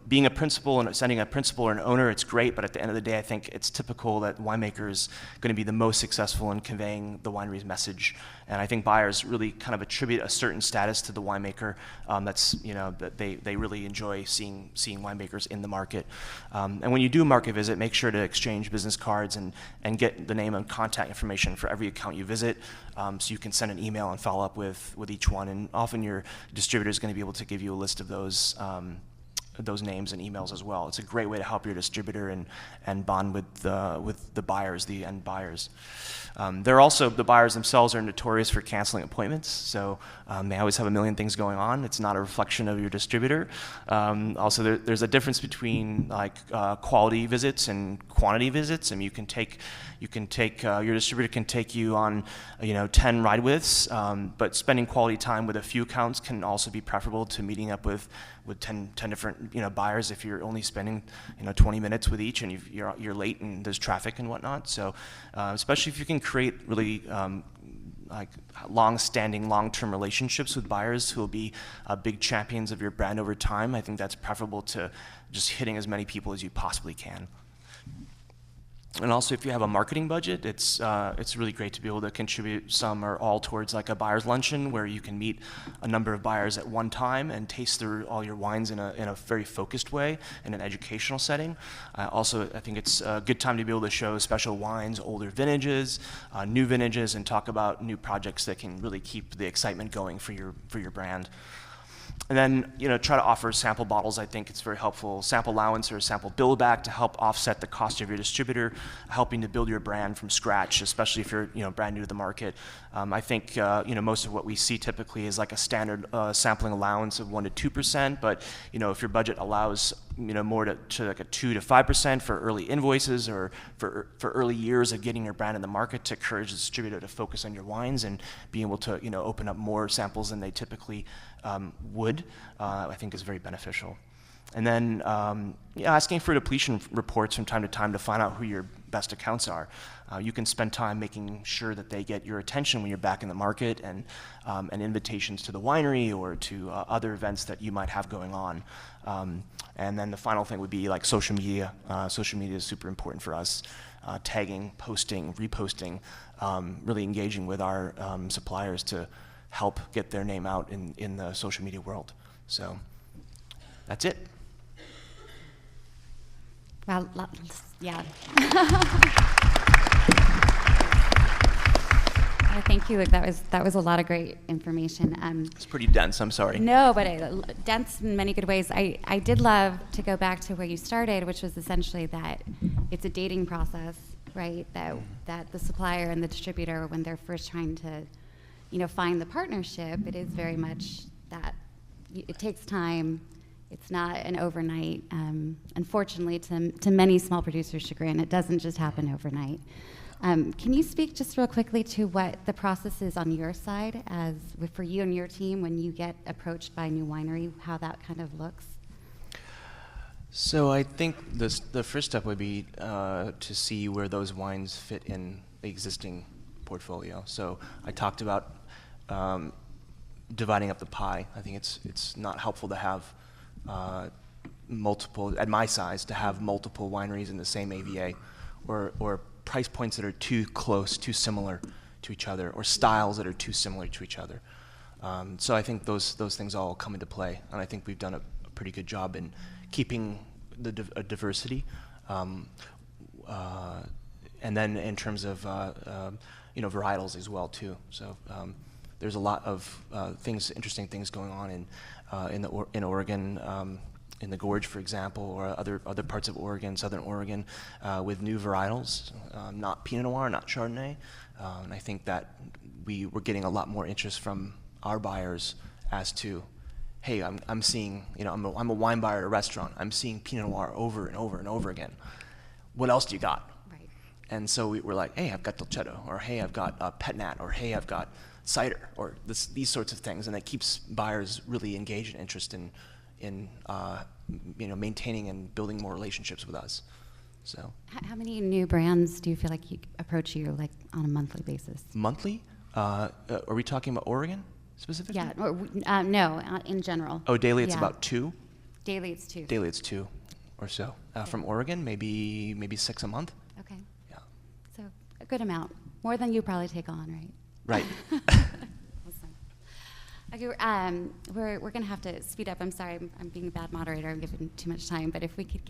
being a principal and sending a principal or an owner, it's great, but at the end of the day, I think it's typical that winemaker is going to be the most successful in conveying the winery's message. And I think buyers really kind of attribute a certain status to the winemaker. That they really enjoy seeing winemakers in the market. And when you do a market visit, make sure to exchange business cards and get the name and contact information for every account you visit, so you can send an email and follow up with each one. And often your distributor is going to be able to give you a list of those names and emails as well. It's a great way to help your distributor and bond with the buyers, the end buyers. The buyers themselves are notorious for canceling appointments, so they always have a million things going on. It's not a reflection of your distributor. Also, there's a difference between quality visits and quantity visits. I mean, your distributor can take you on 10 ride widths, but spending quality time with a few accounts can also be preferable to meeting up with 10 different buyers if you're only spending 20 minutes with each and you're late and there's traffic and whatnot. So especially if you can create really long-standing, long-term relationships with buyers who will be big champions of your brand over time, I think that's preferable to just hitting as many people as you possibly can. And also, if you have a marketing budget, it's really great to be able to contribute some or all towards like a buyer's luncheon where you can meet a number of buyers at one time and taste through all your wines in a very focused way in an educational setting. Also, I think it's a good time to be able to show special wines, older vintages, new vintages, and talk about new projects that can really keep the excitement going for your brand. And then, try to offer sample bottles. I think it's very helpful. Sample allowance or sample build back to help offset the cost of your distributor, helping to build your brand from scratch, especially if you're, brand new to the market. I think, most of what we see typically is like a standard sampling allowance of 1% to 2%. But, if your budget allows, more to like a 2% to 5% for early invoices or for early years of getting your brand in the market to encourage the distributor to focus on your wines and being able to, open up more samples than they typically would, I think is very beneficial. And then asking for depletion reports from time to find out who your best accounts are. You can spend time making sure that they get your attention when you're back in the market and invitations to the winery or to other events that you might have going on. And then the final thing would be like social media. Social media is super important for us. Tagging, posting, reposting, really engaging with our suppliers to help get their name out in the social media world. So that's it. Well, yeah. Thank you. That was a lot of great information. It's pretty dense. I'm sorry. No, but dense in many good ways. I did love to go back to where you started, which was essentially that it's a dating process, right? That the supplier and the distributor, when they're first trying to, find the partnership, it is very much that it takes time. It's not an overnight. Unfortunately, to many small producers' chagrin, it doesn't just happen overnight. Can you speak just real quickly to what the process is on your side for you and your team when you get approached by a new winery, how that kind of looks? So I think the first step would be to see where those wines fit in the existing portfolio. So I talked about dividing up the pie. I think it's not helpful to have multiple, at my size, to have multiple wineries in the same AVA or price points that are too close, too similar to each other, or styles that are too similar to each other. So I think those things all come into play, and I think we've done a pretty good job in keeping a diversity. and then in terms of varietals as well too. So there's a lot of interesting things going on in Oregon, in the Gorge, for example, or other parts of Oregon, Southern Oregon, with new varietals, not Pinot Noir, not Chardonnay, and I think that we're getting a lot more interest from our buyers as to, hey, I'm seeing, I'm a wine buyer at a restaurant. I'm seeing Pinot Noir over and over and over again. What else do you got? Right. And so we're like, hey, I've got Dolcetto, or hey, I've got Pet Nat, or hey, I've got cider, or these sorts of things, and that keeps buyers really engaged and interested in maintaining and building more relationships with us. So. How many new brands do you feel like you approach you like on a monthly basis? Monthly? Are we talking about Oregon specifically? Yeah, or no, in general. Oh, daily it's Yeah. about 2. Daily it's 2. Daily it's 2 or so. From Oregon, maybe 6 a month. Okay. Yeah. So a good amount. More than you probably take on, right? Right. Awesome. Okay, we're going to have to speed up. I'm sorry, I'm being a bad moderator. I'm giving too much time. But if we could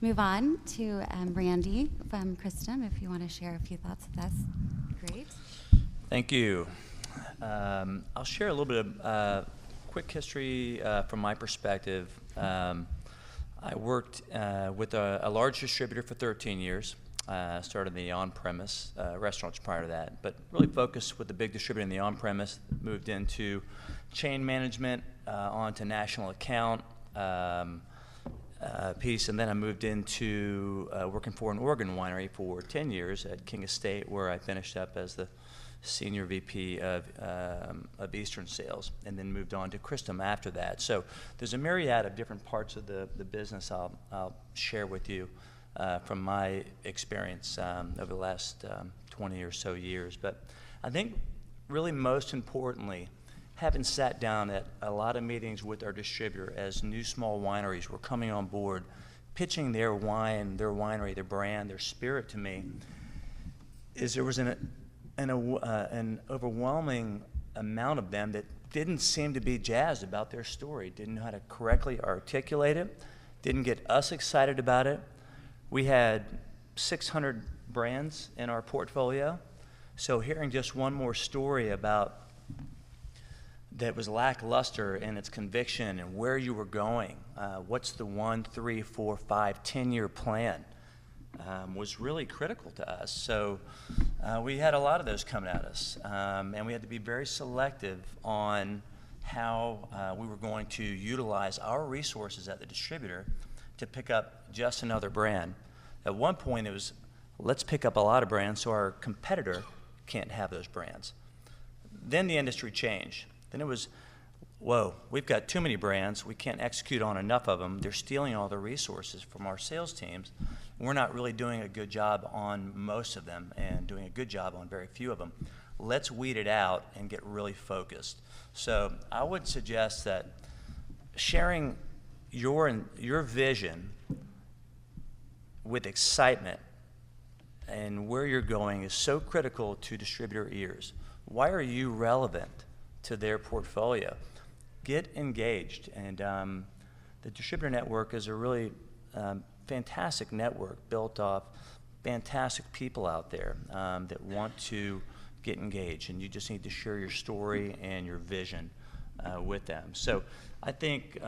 move on to Randy from Christum, if you want to share a few thoughts with us. Great. Thank you. I'll share a little bit of quick history from my perspective. I worked with a large distributor for 13 years. Started in the on-premise restaurants prior to that, but really focused with the big distributor in the on-premise. Moved into chain management, onto national account piece, and then I moved into working for an Oregon winery for 10 years at King Estate, where I finished up as the Senior VP of Eastern Sales, and then moved on to Christum after that. So there's a myriad of different parts of the business I'll share with you from my experience over the last 20 or so years. But I think really most importantly, having sat down at a lot of meetings with our distributor as new small wineries were coming on board, pitching their wine, their winery, their brand, their spirit to me, is there was an overwhelming amount of them that didn't seem to be jazzed about their story, didn't know how to correctly articulate it, didn't get us excited about it. We had 600 brands in our portfolio, so hearing just one more story about that was lackluster in its conviction and where you were going, what's the 1, 3, 4, 5, 10-year plan, was really critical to us. So we had a lot of those coming at us, and we had to be very selective on how we were going to utilize our resources at the distributor to pick up just another brand. At one point it was, let's pick up a lot of brands so our competitor can't have those brands. Then the industry changed. Then it was, whoa, we've got too many brands, we can't execute on enough of them, they're stealing all the resources from our sales teams. We're not really doing a good job on most of them and doing a good job on very few of them. Let's weed it out and get really focused. So I would suggest that sharing your vision with excitement and where you're going is so critical to distributor ears. Why are you relevant to their portfolio? Get engaged, and the distributor network is a really fantastic network built off fantastic people out there that want to get engaged, and you just need to share your story and your vision with them. So I think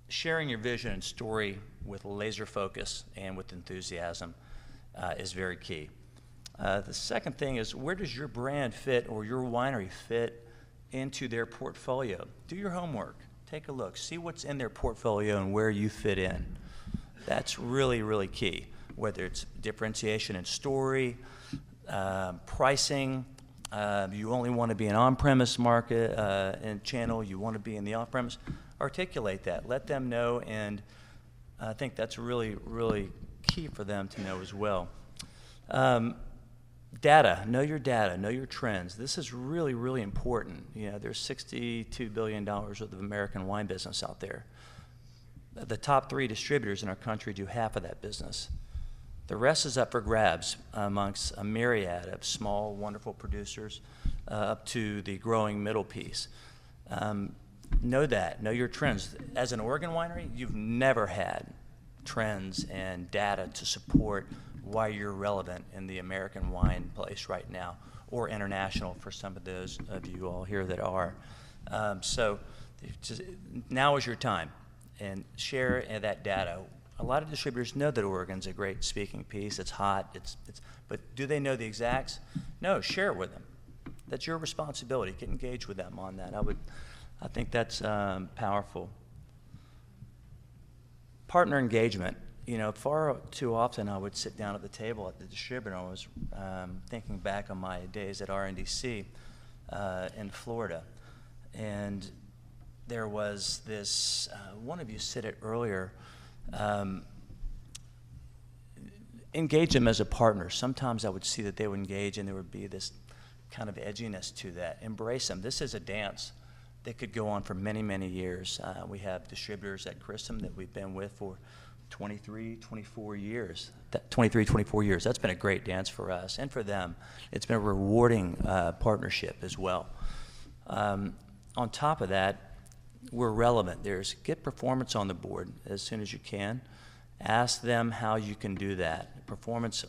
sharing your vision and story with laser focus and with enthusiasm is very key. The second thing is, where does your brand fit or your winery fit into their portfolio? Do your homework. Take a look. See what's in their portfolio and where you fit in. That's really, really key, whether it's differentiation in story, pricing. You only want to be an on-premise market and channel. You want to be in the off-premise. Articulate that. Let them know, and I think that's really, really key for them to know as well. Data. Know your data. Know your trends. This is really, really important. You know, there's $62 billion worth of American wine business out there. The top 3 distributors in our country do half of that business. The rest is up for grabs amongst a myriad of small, wonderful producers up to the growing middle piece. Know that. Know your trends. As an Oregon winery, you've never had trends and data to support why you're relevant in the American wine place right now, or international for some of those of you all here that are. So now is your time, and share that data. A lot of distributors know that Oregon's a great speaking piece. It's hot. But do they know the exacts? No. Share it with them. That's your responsibility. Get engaged with them on that. I think that's powerful. Partner engagement. You know, far too often I would sit down at the table at the distributor. I was thinking back on my days at RNDC in Florida, and there was this. One of you said it earlier. Engage them as a partner. Sometimes I would see that they would engage and there would be this kind of edginess to that. Embrace them. This is a dance that could go on for many, many years. We have distributors at Christum that we've been with for 24 years. That's been a great dance for us and for them. It's been a rewarding partnership as well. On top of that, we're relevant. Get performance on the board as soon as you can. Ask them how you can do that. Performance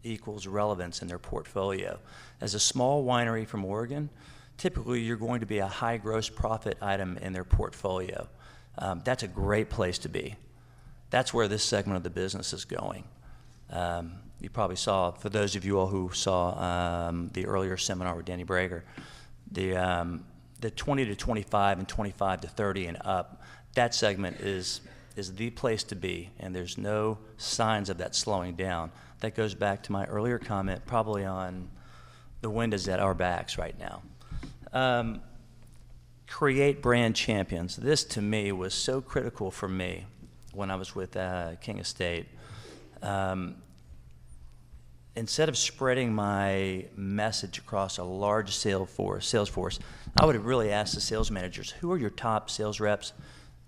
equals relevance in their portfolio. As a small winery from Oregon, typically you're going to be a high gross profit item in their portfolio. That's a great place to be. That's where this segment of the business is going. You probably saw, for those of you all who saw the earlier seminar with Danny Brager, the 20 to 25 and 25 to 30 and up, that segment is the place to be, and there's no signs of that slowing down. That goes back to my earlier comment, probably on the wind is at our backs right now. Create brand champions. This, to me, was so critical for me when I was with King Estate. Instead of spreading my message across a large sales force, I would have really asked the sales managers, who are your top sales reps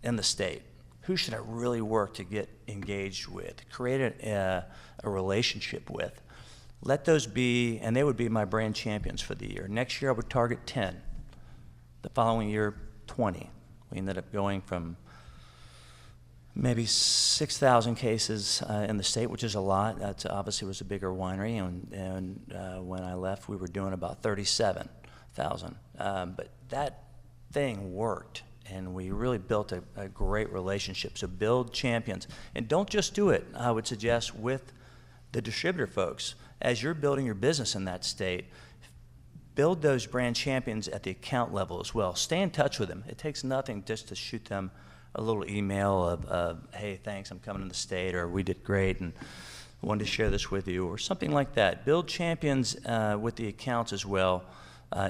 in the state? Who should I really work to get engaged with, create a relationship with? Let those be, and they would be my brand champions for the year. Next year I would target 10. The following year, 20. We ended up going from maybe 6,000 cases in the state, which is a lot. That obviously was a bigger winery, and when I left, we were doing about 37,000. But that thing worked, and we really built a great relationship. So build champions, and don't just do it, I would suggest, with the distributor folks. As you're building your business in that state, build those brand champions at the account level as well. Stay in touch with them. It takes nothing just to shoot them a little email of hey, thanks, I'm coming to the state, or we did great and wanted to share this with you, or something like that. Build champions with the accounts as well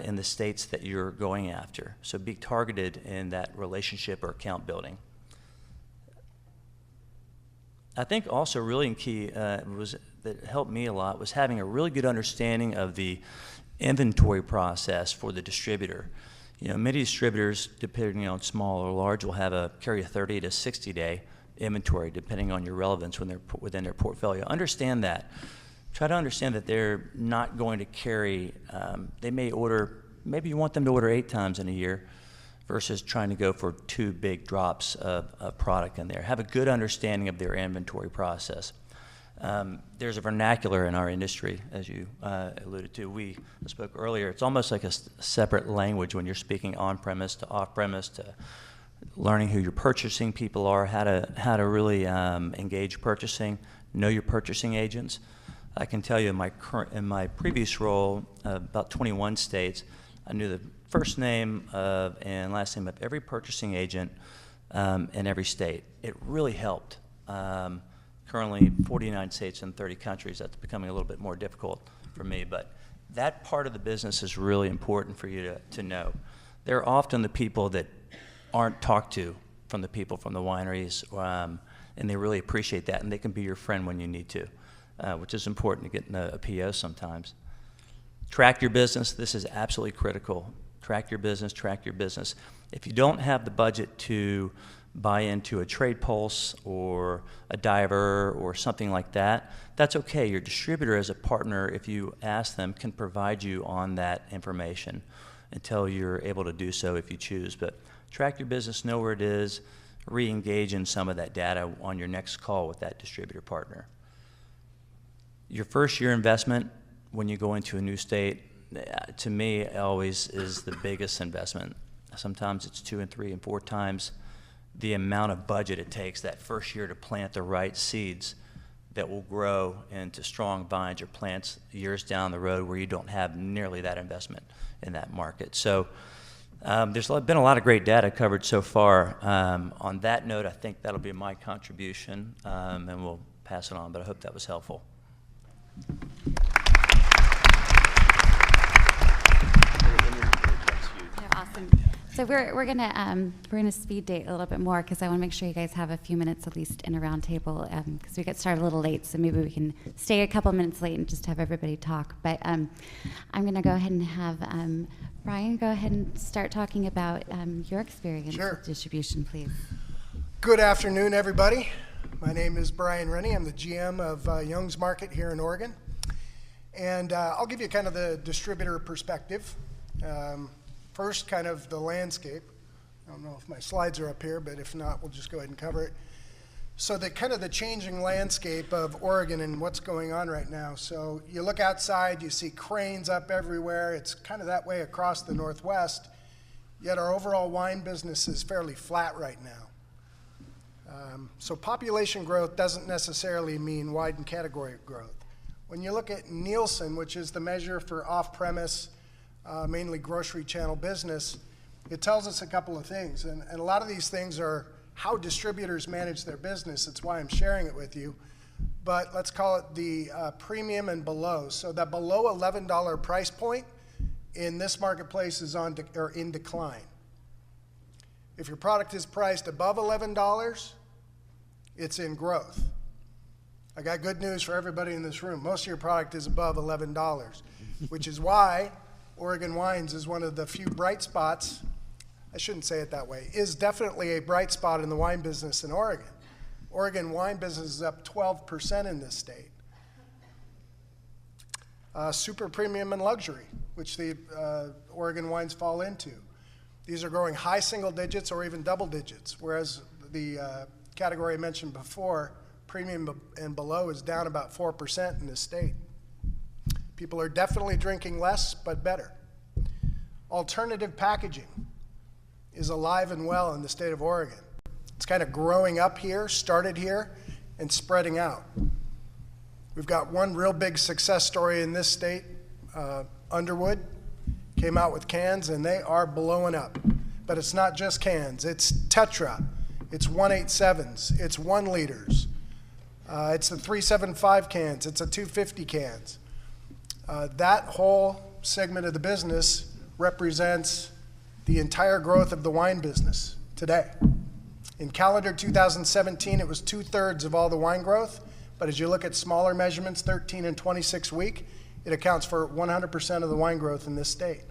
in the states that you're going after. So be targeted in that relationship or account building. I think also really key that helped me a lot was having a really good understanding of the inventory process for the distributor. You know, many distributors, depending on small or large, will carry a 30 to 60 day inventory, depending on your relevance when they're within their portfolio. Understand that. Try to understand that they're not going to carry. They may order. Maybe you want them to order 8 times in a year, versus trying to go for 2 big drops of product in there. Have a good understanding of their inventory process. There's a vernacular in our industry, as you alluded to. We spoke earlier. It's almost like a separate language when you're speaking on-premise to off-premise, to learning who your purchasing people are, how to really engage purchasing, know your purchasing agents. I can tell you in my previous role, about 21 states, I knew the first name and last name of every purchasing agent in every state. It really helped. Currently 49 states and 30 countries. That's becoming a little bit more difficult for me, but that part of the business is really important for you to know. They're often the people that aren't talked to from the people from the wineries, and they really appreciate that, and they can be your friend when you need to, which is important to get in a PO sometimes. Track your business. This is absolutely critical. Track your business, track your business. If you don't have the budget to buy into a trade pulse or a diver or something like that, that's okay. Your distributor as a partner, if you ask them, can provide you on that information until you're able to do so if you choose. But track your business, know where it is, re-engage in some of that data on your next call with that distributor partner. Your first year investment when you go into a new state, to me, always is the biggest investment. Sometimes it's 2 and 3 and 4 times the amount of budget it takes that first year to plant the right seeds that will grow into strong vines or plants years down the road where you don't have nearly that investment in that market. So there's been a lot of great data covered so far. On that note, I think that'll be my contribution, and we'll pass it on, but I hope that was helpful. Yeah, awesome. So we're gonna speed date a little bit more because I want to make sure you guys have a few minutes at least in a round table because we get started a little late, so maybe we can stay a couple minutes late and just have everybody talk. But I'm gonna go ahead and have Brian go ahead and start talking about your experience with distribution, please. Good afternoon, everybody. My name is Brian Renney. I'm the GM of Young's Market here in Oregon. And I'll give you kind of the distributor perspective. First, kind of the landscape. I don't know if my slides are up here, but if not, we'll just go ahead and cover it. So the kind of the changing landscape of Oregon and what's going on right now. So you look outside, you see cranes up everywhere. It's kind of that way across the Northwest, yet our overall wine business is fairly flat right now. So population growth doesn't necessarily mean widened category growth. When you look at Nielsen, which is the measure for off-premise, mainly grocery channel business, it tells us a couple of things. And a lot of these things are how distributors manage their business. It's why I'm sharing it with you. But let's call it the premium and below. So that below $11 price point in this marketplace is in decline. If your product is priced above $11, it's in growth. I got good news for everybody in this room. Most of your product is above $11, which is why Oregon Wines is one of the few bright spots. I shouldn't say it that way, is definitely a bright spot in the wine business in Oregon. Oregon wine business is up 12% in this state. Super premium and luxury, which the Oregon wines fall into. These are growing high single digits or even double digits, whereas the category I mentioned before, premium and below, is down about 4% in this state. People are definitely drinking less, but better. Alternative packaging is alive and well in the state of Oregon. It's kind of growing up here, started here, and spreading out. We've got one real big success story in this state. Underwood came out with cans, and they are blowing up. But it's not just cans. It's Tetra. It's 187s. It's 1 liters. It's the 375 cans. It's the 250 cans. That whole segment of the business represents the entire growth of the wine business today. In calendar 2017, it was 2/3 of all the wine growth, but as you look at smaller measurements, 13 and 26 week, it accounts for 100% of the wine growth in this state.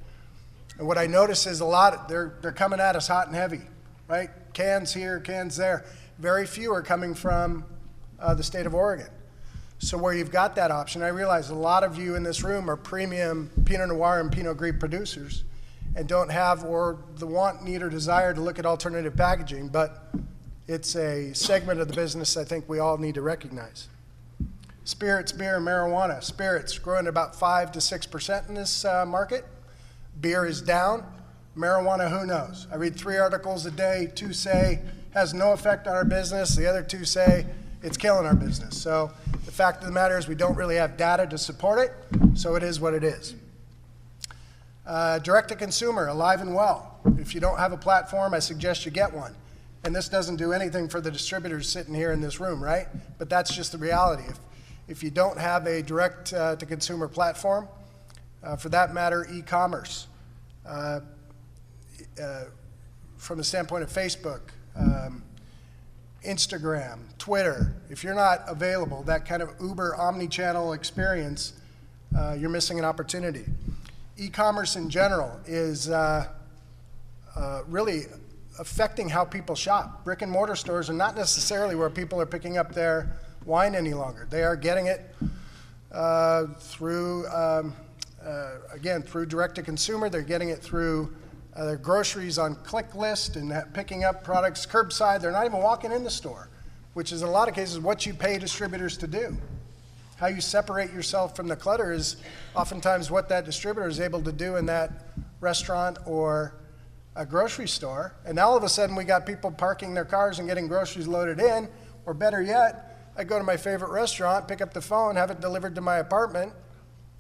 And what I notice is a lot, they're coming at us hot and heavy, right? Cans here, cans there. Very few are coming from the state of Oregon. So where you've got that option, I realize a lot of you in this room are premium Pinot Noir and Pinot Gris producers and don't have or the want, need, or desire to look at alternative packaging, but it's a segment of the business I think we all need to recognize. Spirits, beer, and marijuana. Spirits growing at about 5 to 6% in this market. Beer is down. Marijuana, who knows? I read 3 articles a day. 2 say has no effect on our business. The other 2 say it's killing our business. So the fact of the matter is we don't really have data to support it, so it is what it is. Direct to consumer, alive and well. If you don't have a platform, I suggest you get one. And this doesn't do anything for the distributors sitting here in this room, right? But that's just the reality. If you don't have a direct to consumer platform, for that matter, e-commerce, from the standpoint of Facebook, Instagram, Twitter, if you're not available, that kind of Uber omni-channel experience, you're missing an opportunity. E-commerce in general is really affecting how people shop. Brick and mortar stores are not necessarily where people are picking up their wine any longer. They are getting it through, again, through direct to consumer. They're getting it through their groceries on click list and picking up products curbside. They're not even walking in the store, which is in a lot of cases what you pay distributors to do. How you separate yourself from the clutter is oftentimes what that distributor is able to do in that restaurant or a grocery store. And now all of a sudden we got people parking their cars and getting groceries loaded in, or better yet, I go to my favorite restaurant, pick up the phone, have it delivered to my apartment,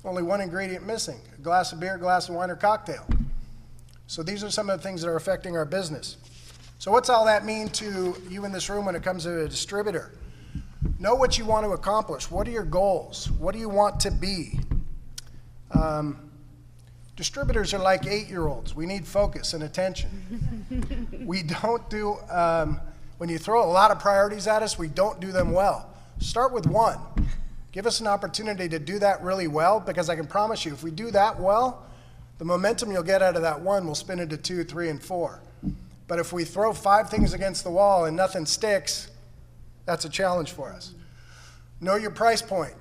only one ingredient missing, a glass of beer, a glass of wine, or cocktail. So these are some of the things that are affecting our business. So what's all that mean to you in this room when it comes to a distributor? Know what you want to accomplish. What are your goals? What do you want to be? Distributors are like 8-year-olds. We need focus and attention. We don't do, when you throw a lot of priorities at us, we don't do them well. Start with one. Give us an opportunity to do that really well, because I can promise you, if we do that well, the momentum you'll get out of that one will spin into 2, 3, and 4. But if we throw 5 things against the wall and nothing sticks, that's a challenge for us. Know your price point.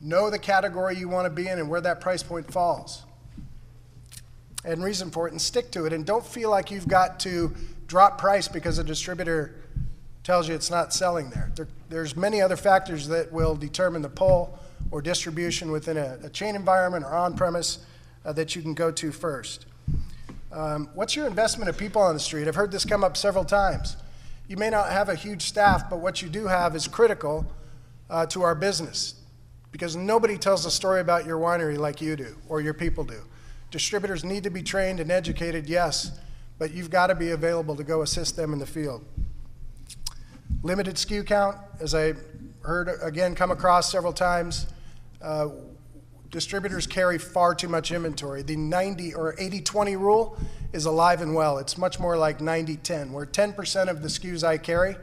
Know the category you want to be in and where that price point falls. And reason for it, and stick to it. And don't feel like you've got to drop price because a distributor tells you it's not selling there. There's many other factors that will determine the pull or distribution within a chain environment or on-premise that you can go to first. What's your investment of people on the street? I've heard this come up several times. You may not have a huge staff, but what you do have is critical to our business, because nobody tells a story about your winery like you do or your people do. Distributors need to be trained and educated, yes, but you've got to be available to go assist them in the field. Limited SKU count, as I heard again come across several times. Distributors carry far too much inventory. The 90 or 80-20 rule is alive and well. It's much more like 90-10, where 10% of the SKUs I carry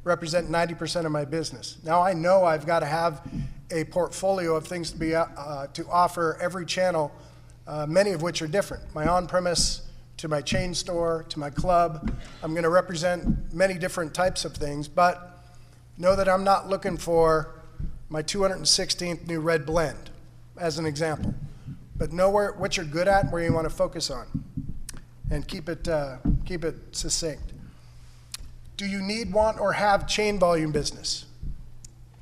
represent 90% of my business. Now I know I've got to have a portfolio of things to be to offer every channel, many of which are different. My on-premise to my chain store to my club. I'm going to represent many different types of things, but know that I'm not looking for my 216th new red blend, as an example. But know what you're good at and where you want to focus on, and keep it succinct. Do you need, want, or have chain volume business?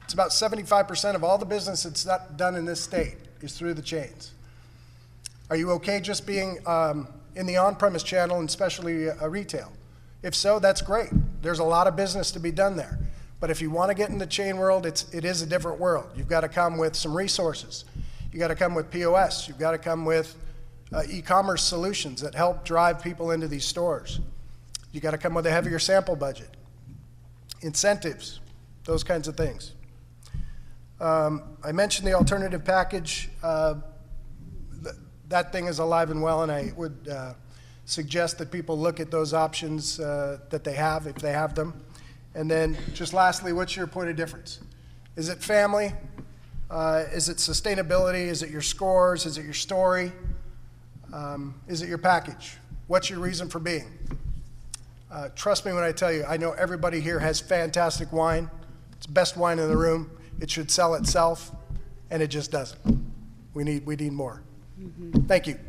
It's about 75% of all the business that's not done in this state is through the chains. Are you okay just being in the on-premise channel and especially retail? If so, that's great. There's a lot of business to be done there. But if you want to get in the chain world, it is a different world. You've got to come with some resources. You've got to come with POS. You've got to come with e-commerce solutions that help drive people into these stores. You've got to come with a heavier sample budget, incentives, those kinds of things. I mentioned the alternative package. That thing is alive and well, and I would suggest that people look at those options that they have, if they have them. And then just lastly, what's your point of difference? Is it family? Is it sustainability? Is it your scores? Is it your story? Is it your package? What's your reason for being? Trust me when I tell you, I know everybody here has fantastic wine. It's the best wine in the room. It should sell itself, and it just doesn't. We need more. Mm-hmm. Thank you.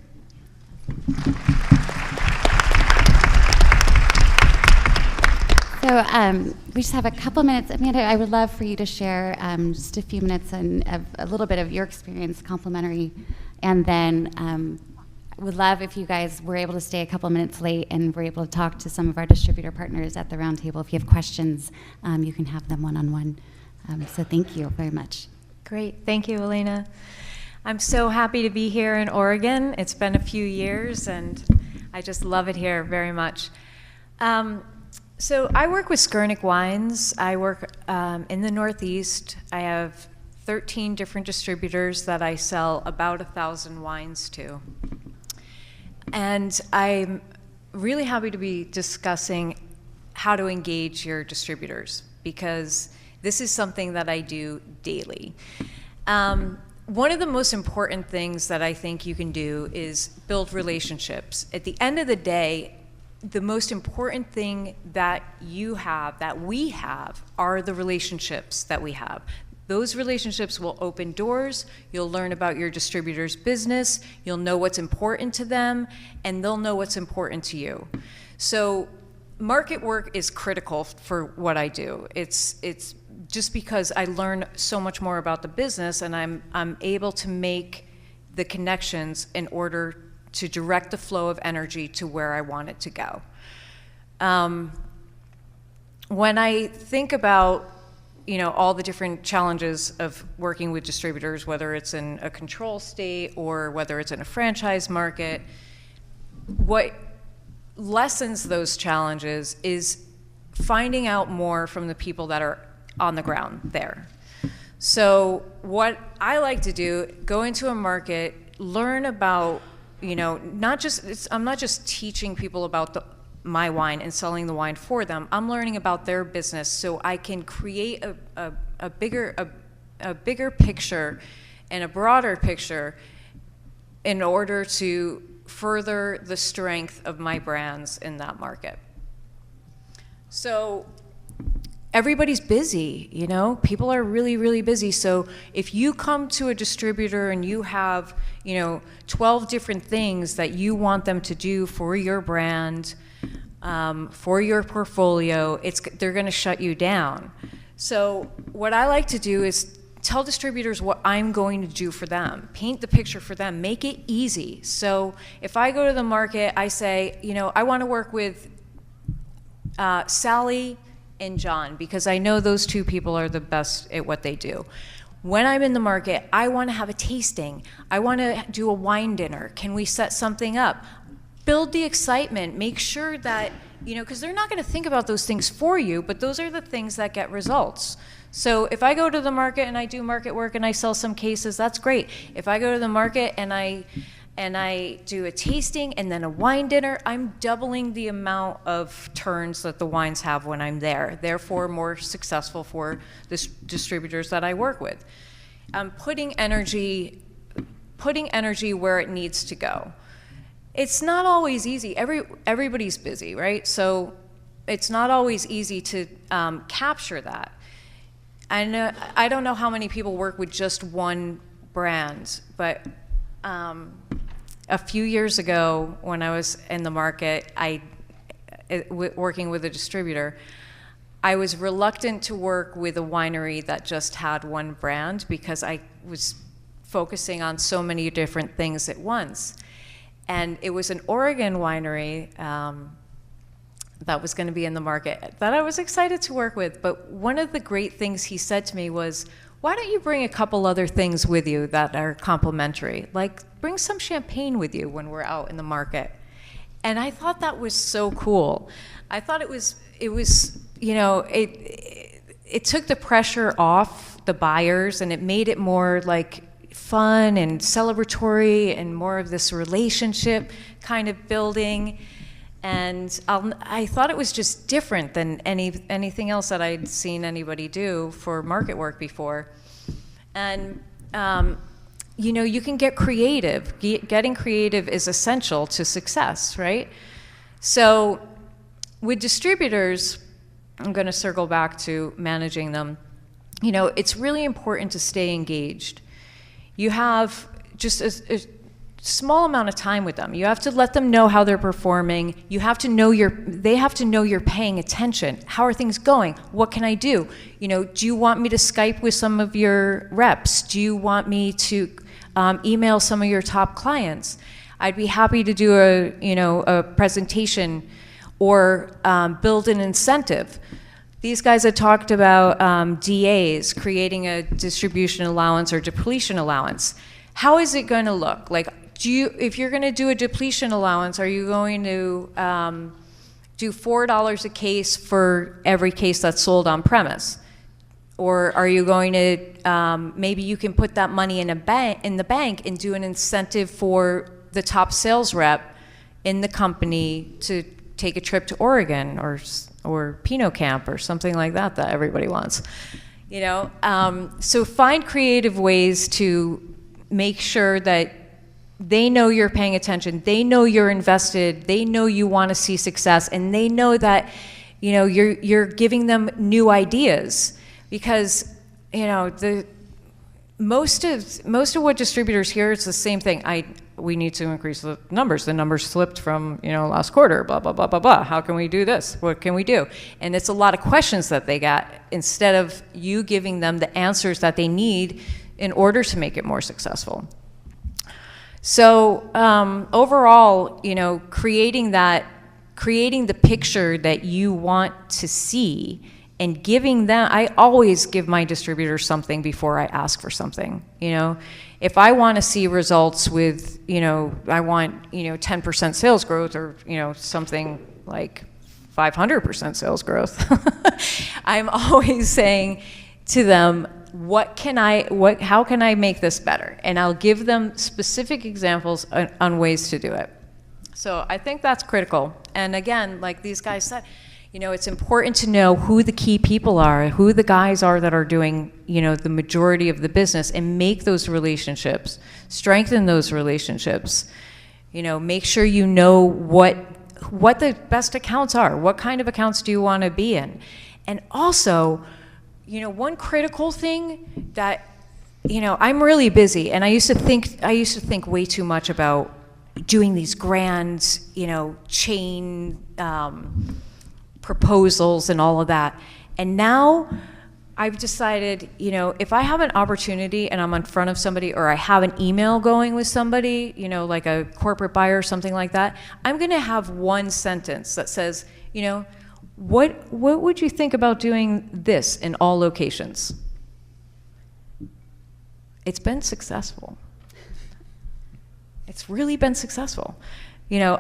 So we just have a couple minutes. Amanda, I would love for you to share just a few minutes and a little bit of your experience, complimentary, and then would love if you guys were able to stay a couple minutes late and were able to talk to some of our distributor partners at the roundtable. If you have questions, you can have them one-on-one. So thank you very much. Great. Thank you, Elaina. I'm so happy to be here in Oregon. It's been a few years, and I just love it here very much. So I work with Skurnik Wines. I work in the Northeast. I have 13 different distributors that I sell about 1,000 wines to. And I'm really happy to be discussing how to engage your distributors, because this is something that I do daily. One of the most important things that I think you can do is build relationships. At the end of the day, the most important thing that you have, that we have, are the relationships that we have. Those relationships will open doors. You'll learn about your distributor's business. You'll know what's important to them, and they'll know what's important to you. So market work is critical for what I do. It's just because I learn so much more about the business, and I'm able to make the connections in order to direct the flow of energy to where I want it to go. When I think about all the different challenges of working with distributors, whether it's in a control state or whether it's in a franchise market, what lessens those challenges is finding out more from the people that are on the ground there. So what I like to do, go into a market, learn about, I'm not just teaching people about my wine and selling the wine for them. I'm learning about their business so I can create a bigger picture and a broader picture in order to further the strength of my brands in that market. So everybody's busy, people are really, really busy. So if you come to a distributor and you have, 12 different things that you want them to do for your brand, for your portfolio, they're going to shut you down. So what I like to do is tell distributors what I'm going to do for them, paint the picture for them, make it easy. So if I go to the market, I say, I want to work with Sally and John because I know those two people are the best at what they do. When I'm in the market, I want to have a tasting. I want to do a wine dinner. Can we set something up? Build the excitement. Make sure that, because they're not going to think about those things for you, but those are the things that get results. So if I go to the market and I do market work and I sell some cases, that's great. If I go to the market and I do a tasting and then a wine dinner, I'm doubling the amount of turns that the wines have when I'm there, therefore more successful for the distributors that I work with. I'm putting energy where it needs to go. It's not always easy. Everybody's busy, right? So it's not always easy to capture that. I don't know how many people work with just one brand, but a few years ago when I was in the market, working with a distributor, I was reluctant to work with a winery that just had one brand because I was focusing on so many different things at once. And it was an Oregon winery that was going to be in the market that I was excited to work with. But one of the great things he said to me was, why don't you bring a couple other things with you that are complementary? Like bring some champagne with you when we're out in the market. And I thought that was so cool. I thought it took the pressure off the buyers and it made it more like fun and celebratory and more of this relationship kind of building. And I thought it was just different than anything else that I'd seen anybody do for market work before. And you can get creative. Getting creative is essential to success, right? So with distributors, I'm going to circle back to managing them. It's really important to stay engaged. You have just a small amount of time with them. You have to let them know how they're performing. You have to know they have to know you're paying attention. How are things going? What can I do? Do you want me to Skype with some of your reps? Do you want me to email some of your top clients? I'd be happy to do a presentation or build an incentive. These guys had talked about DAs, creating a distribution allowance or depletion allowance. How is it going to look? Like, if you're going to do a depletion allowance, are you going to do $4 a case for every case that's sold on premise? Or are you going to, maybe you can put that money in the bank and do an incentive for the top sales rep in the company to take a trip to Oregon or Pinot Camp or something like that everybody wants. So find creative ways to make sure that they know you're paying attention, they know you're invested, they know you want to see success, and they know that you're giving them new ideas. Because you know, most of what distributors hear is the same thing. We need to increase the numbers. The numbers slipped from, you know, last quarter, blah, blah, blah, blah, blah. How can we do this? What can we do? And it's a lot of questions that they got instead of you giving them the answers that they need in order to make it more successful. So overall, you know, creating the picture that you want to see and giving them, I always give my distributors something before I ask for something, you know. If I want to see results with, you know, I want, you know, 10% sales growth or, you know, something like 500% sales growth, I'm always saying to them, how can I make this better? And I'll give them specific examples on ways to do it. So I think that's critical. And again, like these guys said, you know, it's important to know who the key people are, who the guys are that are doing, you know, the majority of the business, and make those relationships, strengthen those relationships. You know, make sure you know what the best accounts are. What kind of accounts do you want to be in? And also, you know, one critical thing that, you know, I'm really busy, and I used to think way too much about doing these grand, you know, chain proposals and all of that. And now I've decided, you know, if I have an opportunity and I'm in front of somebody, or I have an email going with somebody, you know, like a corporate buyer or something like that, I'm going to have one sentence that says, you know, what would you think about doing this in all locations? It's been successful. It's really been successful. You know,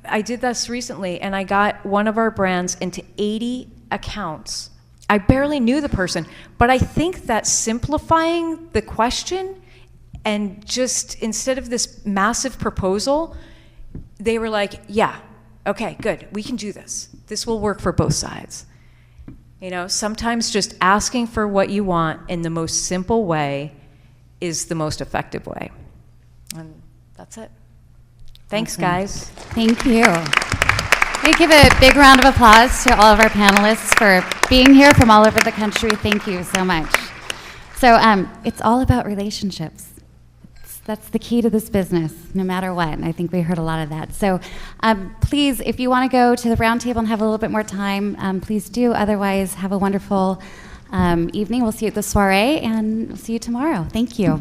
I did this recently, and I got one of our brands into 80 accounts. I barely knew the person, but I think that simplifying the question and just instead of this massive proposal, they were like, yeah, okay, good, we can do this. This will work for both sides. You know, sometimes just asking for what you want in the most simple way is the most effective way. And that's it. Thanks, Awesome. guys. Thank you. We give a big round of applause to all of our panelists for being here from all over the country. Thank you so much. So it's all about relationships. That's the key to this business, no matter what. And I think we heard a lot of that. So please, if you want to go to the round table and have a little bit more time, please do. Otherwise, have a wonderful evening. We'll see you at the soiree, and we'll see you tomorrow. Thank you.